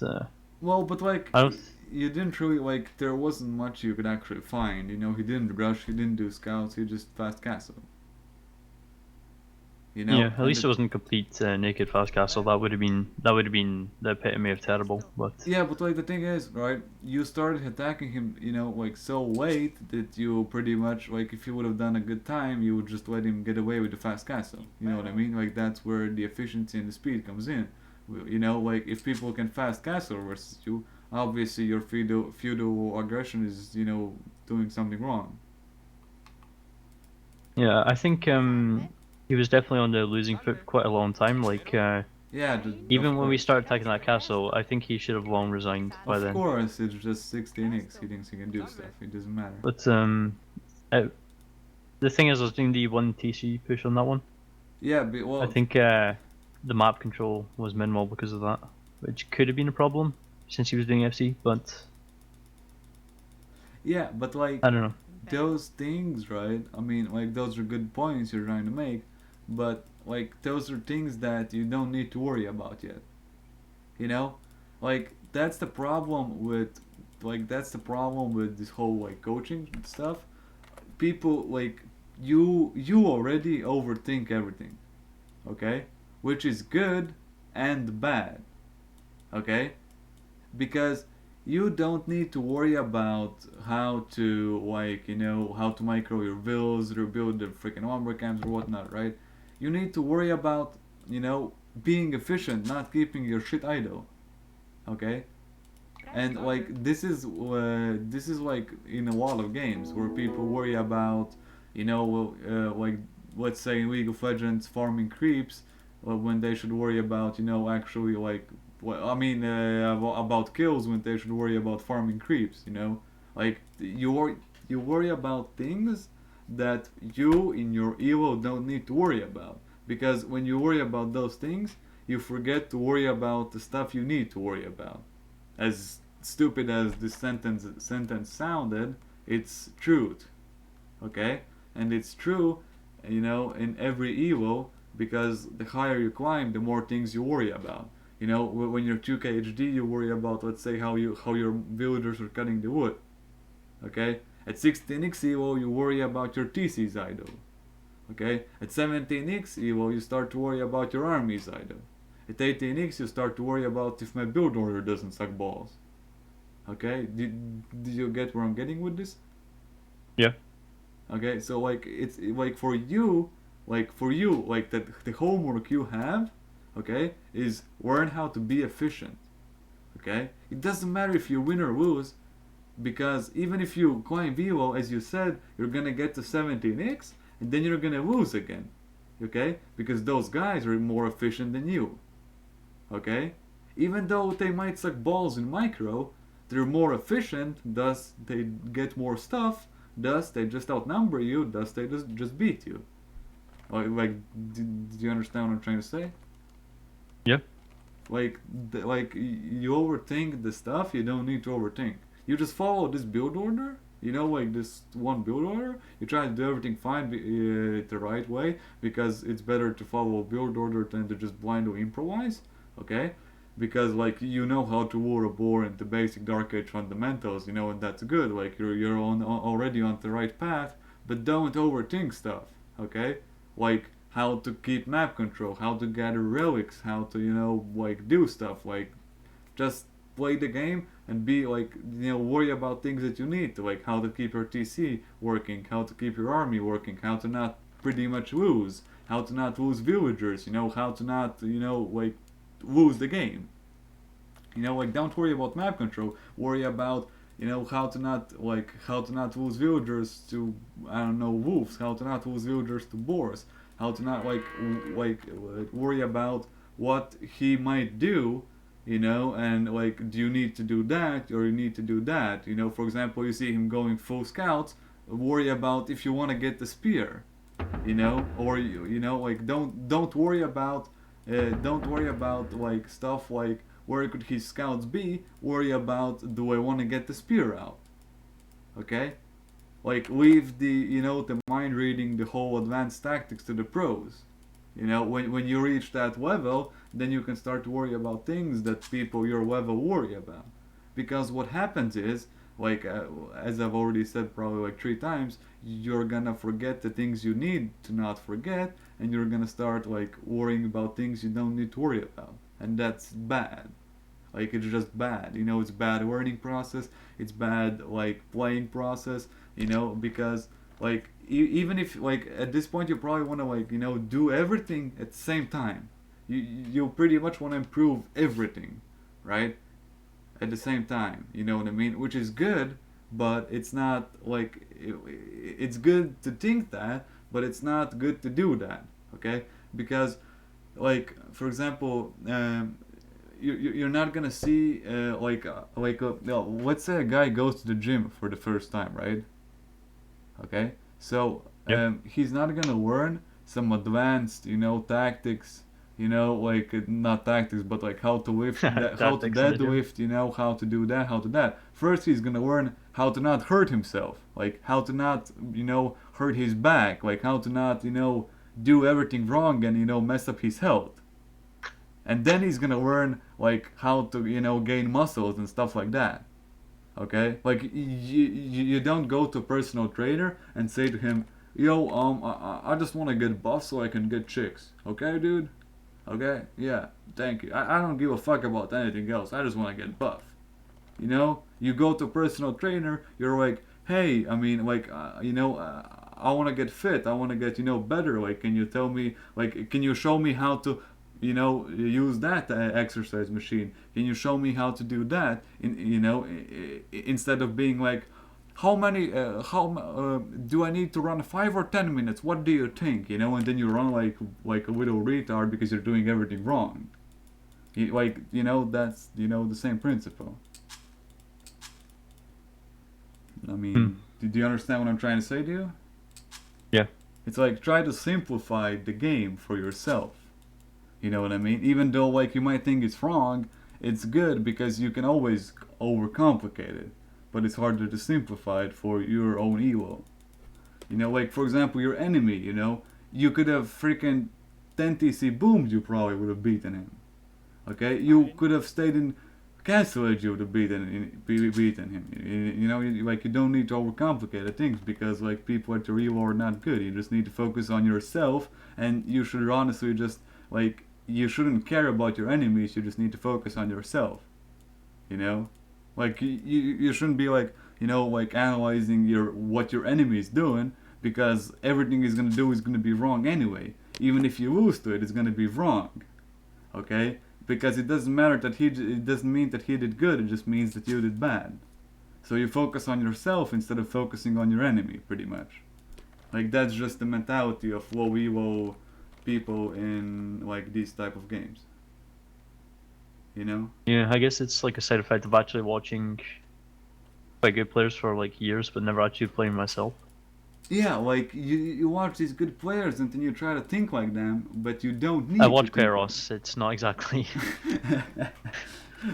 Well, but like I don't. you didn't really like. There wasn't much you could actually find. He didn't rush. He didn't do scouts. He just fast castle. Yeah, at And least it wasn't complete naked fast castle. That would have been the epitome of terrible. But yeah, but like the thing is, right? You started attacking him, like so late that you pretty much like if you would have done a good time, you would just let him get away with the fast castle. You know what I mean? Like that's where the efficiency and the speed comes in. Like if people can fast castle versus you, obviously your feudal aggression is, doing something wrong. yeah, I think he was definitely on the losing foot for quite a long time. Like Yeah, even when we started attacking that castle, I think he should have long resigned by of then. course, it's just 16x. He thinks he can do stuff. It doesn't matter. But the thing is, I was doing the one TC push on that one. Yeah, but, well, I think the map control was minimal because of that, which could have been a problem since he was doing FC. But yeah, but like I don't know. those things, right? I mean, like those are good points you're trying to make, but like those are things that you don't need to worry about yet. You know, like that's the problem with this whole like coaching stuff. People like you already overthink everything, okay? Which is good and bad, okay? Because you don't need to worry about how to like how to micro your builds, rebuild the freaking lumber camps or whatnot, right? You need to worry about being efficient, not keeping your shit idle, okay? And like this is like in a lot of games where people worry about like let's say in League of Legends farming creeps when they should worry about actually like well, I mean about kills when they should worry about farming creeps, like you worry about things that you in your elo don't need to worry about, because when you worry about those things you forget to worry about the stuff you need to worry about. As stupid as this sentence sounded, it's truth, okay? And it's true, in every evo, because the higher you climb, the more things you worry about. When you're 2K HD, you worry about, let's say, how your villagers are cutting the wood, okay? At 16x evo, you worry about your TC's idle, okay? At 17x evo, you start to worry about your army's idle. At 18x, you start to worry about if my build order doesn't suck balls. Okay, did you get where I'm getting with this? Yeah. Okay, so like it's like for you, like the homework you have, okay, is learn how to be efficient. Okay? It doesn't matter if you win or lose, because even if you climb Vivo, as you said, you're gonna get to 17x, and then you're gonna lose again. Okay? Because those guys are more efficient than you. Okay? Even though they might suck balls in micro, they're more efficient, thus they get more stuff, thus they just outnumber you, thus they just beat you. Like, do you understand what I'm trying to say? Yeah. Like you overthink the stuff you don't need to overthink. You just follow this build order, like this one build order. You try to do everything fine the right way, because it's better to follow a build order than to just blindly improvise. Okay? Because like how to lure a boar into basic Dark Age fundamentals, and that's good. Like you're already on the right path, but don't overthink stuff. Okay? Like how to keep map control, how to gather relics, how to like do stuff. Like just play the game and be like worry about things that you need to, like how to keep your TC working, how to keep your army working, how to not pretty much lose, how to not lose villagers, how to not like lose the game. Like don't worry about map control, worry about how to not lose villagers to, I don't know, wolves, how to not lose villagers to boars, how to not worry about what he might do, and like do you need to do that or you need to do that. For example, you see him going full scouts, worry about if you want to get the spear, or like don't worry about like stuff like where could his scouts be, worry about do I want to get the spear out. Okay? Like leave the mind reading the whole advanced tactics to the pros. When you reach that level, then you can start to worry about things that people your level worry about. Because what happens is, like as I've already said probably like 3 times, you're gonna forget the things you need to not forget, and you're gonna start like worrying about things you don't need to worry about, and that's bad. Like it's just bad. It's bad learning process. It's bad like playing process. Because like even if like at this point you probably want to like do everything at the same time. You pretty much want to improve everything, right? At the same time. You know what I mean? Which is good, but it's not like it's good to think that, but it's not good to do that. Okay? Because like for example. You're not gonna see let's say a guy goes to the gym for the first time, right? Okay, so Yep. he's not gonna learn some advanced tactics, like not tactics but like how to lift how to Tactics in the gym. deadlift, how to do that, how to that. First he's gonna learn how to not hurt himself, like how to not hurt his back, like how to not do everything wrong and mess up his health. And then he's gonna learn like how to gain muscles and stuff like that. Okay, like you don't go to a personal trainer and say to him, yo, I just want to get buff so I can get chicks. Okay, dude? Okay, yeah, thank you. I don't give a fuck about anything else, I just want to get buff. You go to a personal trainer, you're like, hey, I mean, like I want to get fit, I want to get better, like can you tell me, like can you show me how to use that exercise machine, can you show me how to do that instead of being like, how many how do I need to run 5 or 10 minutes, what do you think, and then you run like a little retard because you're doing everything wrong. That's the same principle. I mean, do you understand what I'm trying to say to you? Yeah. It's like try to simplify the game for yourself. You know what I mean? Even though like you might think it's wrong, it's good because you can always overcomplicate it. But it's harder to simplify it for your own ego. Like for example, your enemy, you could have freaking 10 TC boomed, you probably would have beaten him. Okay? You could have stayed in Castle Age, you would have beaten him. Like you don't need to overcomplicate the things because like people at your elo are not good. You just need to focus on yourself, and you should honestly just like you shouldn't care about your enemies, you just need to focus on yourself. Like you shouldn't be like like analyzing what your enemy is doing, because everything he's gonna do is gonna be wrong anyway. Even if you lose to it, it's gonna be wrong. Okay? because it doesn't matter that it doesn't mean that he did good. It just means that you did bad. So you focus on yourself instead of focusing on your enemy, pretty much. Like that's just the mentality of low elo people in like these type of games. You know? Yeah, I guess it's like a side effect of actually watching quite good players for like years, but never actually playing myself. Yeah, like you watch these good players and then you try to think like them, but you don't need I to watch think like Queros, it's not exactly. I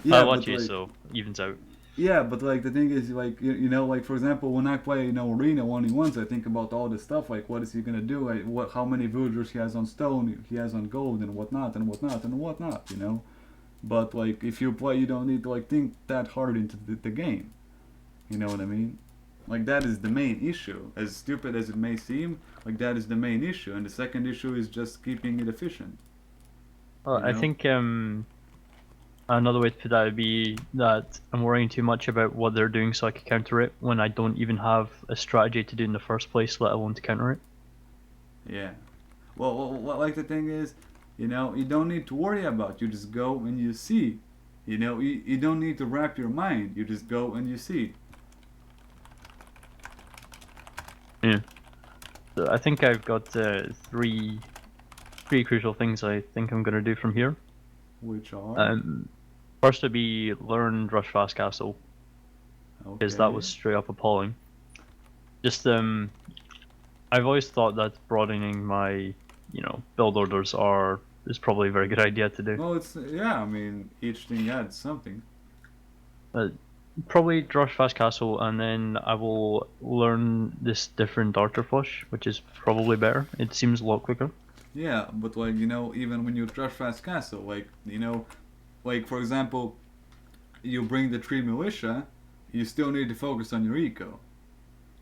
yeah, watch but you, like so evens out. yeah, but like the thing is like you know like for example when I play arena 1v1s I think about all this stuff like what is he gonna do, what how many villagers he has on stone, he has on gold and whatnot and whatnot and whatnot, you know. But like if you play you don't need to like think that hard into the game. You know what I mean? Like that is the main issue. As stupid as it may seem, like that is the main issue, and the second issue is just keeping it efficient. Well, You I know? think another way to put that would be that I'm worrying too much about what they're doing so I can counter it when I don't even have a strategy to do in the first place, let alone to counter it. Yeah. Well, like the thing is, you don't need to worry about. You just go and you see. You don't need to wrap your mind. You just go and you see. Yeah. So I think I've got three pretty crucial things I think I'm gonna do from here. Which are First would be learn Rush Fast Castle, because that was okay. straight up appalling. Just I've always thought that broadening my, build orders is probably a very good idea to do. Well, it's yeah. I mean, each thing adds something. Probably Rush Fast Castle, and then I will learn this different Archer Flush, which is probably better. It seems a lot quicker. Yeah, but like even when you trash fast castle, like like for example, you bring the tree militia, you still need to focus on your eco.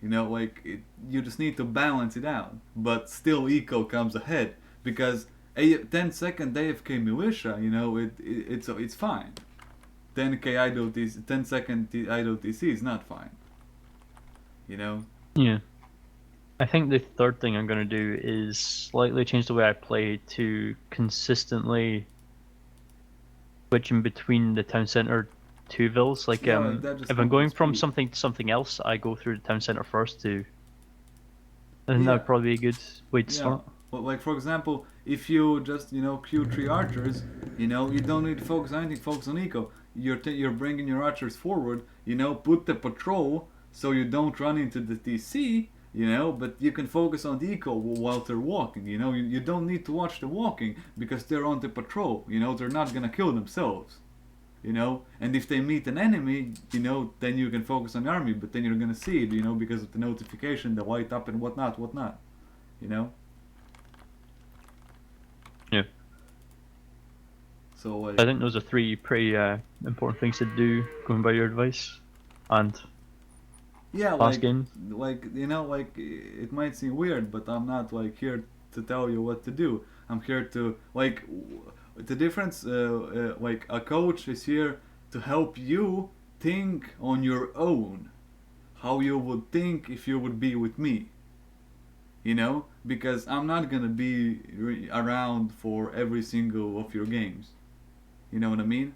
You just need to balance it out. But still, eco comes ahead because a 10-second AFK militia, it's fine. 10k idle TC, 10-second idle TC is not fine. You know. Yeah. I think the third thing I'm going to do is slightly change the way I play to consistently switching between the town center to vills. Like, Yeah, like that just if I'm comes going with from speed. something to something else, I go through the town center first to. I think that Yeah. would probably be a good way to Yeah. start. Well, like for example, if you just queue 3 archers, you don't need to focus on anything. Focus on eco. You're bringing your archers forward. Put the patrol so you don't run into the TC. But you can focus on the eco while they're walking. You don't need to watch the walking because they're on the patrol. They're not gonna kill themselves. And if they meet an enemy, then you can focus on the army. But then you're gonna see it, because of the notification, the light up and whatnot. You know. Yeah. So I think those are three pretty important things to do, going by your advice. And yeah, last game. it might seem weird, but I'm not like here to tell you what to do. I'm here to the difference. Like a coach is here to help you think on your own, how you would think if you would be with me. Because I'm not gonna be around for every single of your games. You know what I mean?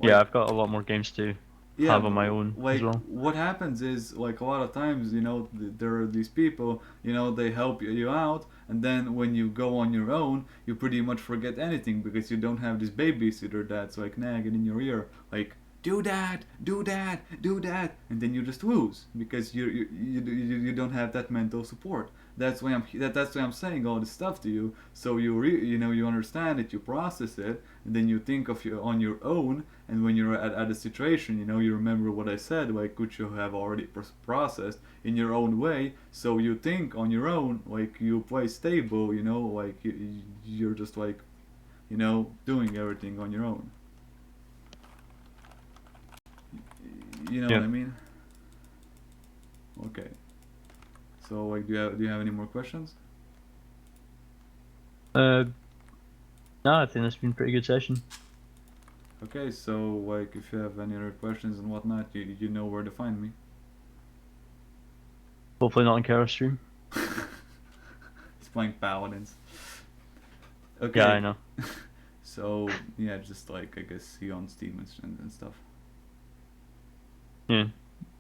Yeah, I've got a lot more games to have on my own as well. What happens is like a lot of times there are these people, they help you out, and then when you go on your own you pretty much forget anything because you don't have this babysitter that's like nagging in your ear like do that, and then you just lose because you don't have that mental support. That's why I'm saying all this stuff to you, so you understand it, you process it, and then you think of you on your own. And when you're at a situation, you remember what I said, like which you have already processed in your own way. So you think on your own, like you play stable, like you're just like, doing everything on your own. You know Yeah. what I mean? Okay. So like, do you have any more questions? No, I think that's been a pretty good session. Okay, so like if you have any other questions and whatnot, you know where to find me. Hopefully not on Kara stream. He's playing paladins. Okay. Yeah, I know. So yeah, just like I guess see on Steam and stuff. Yeah.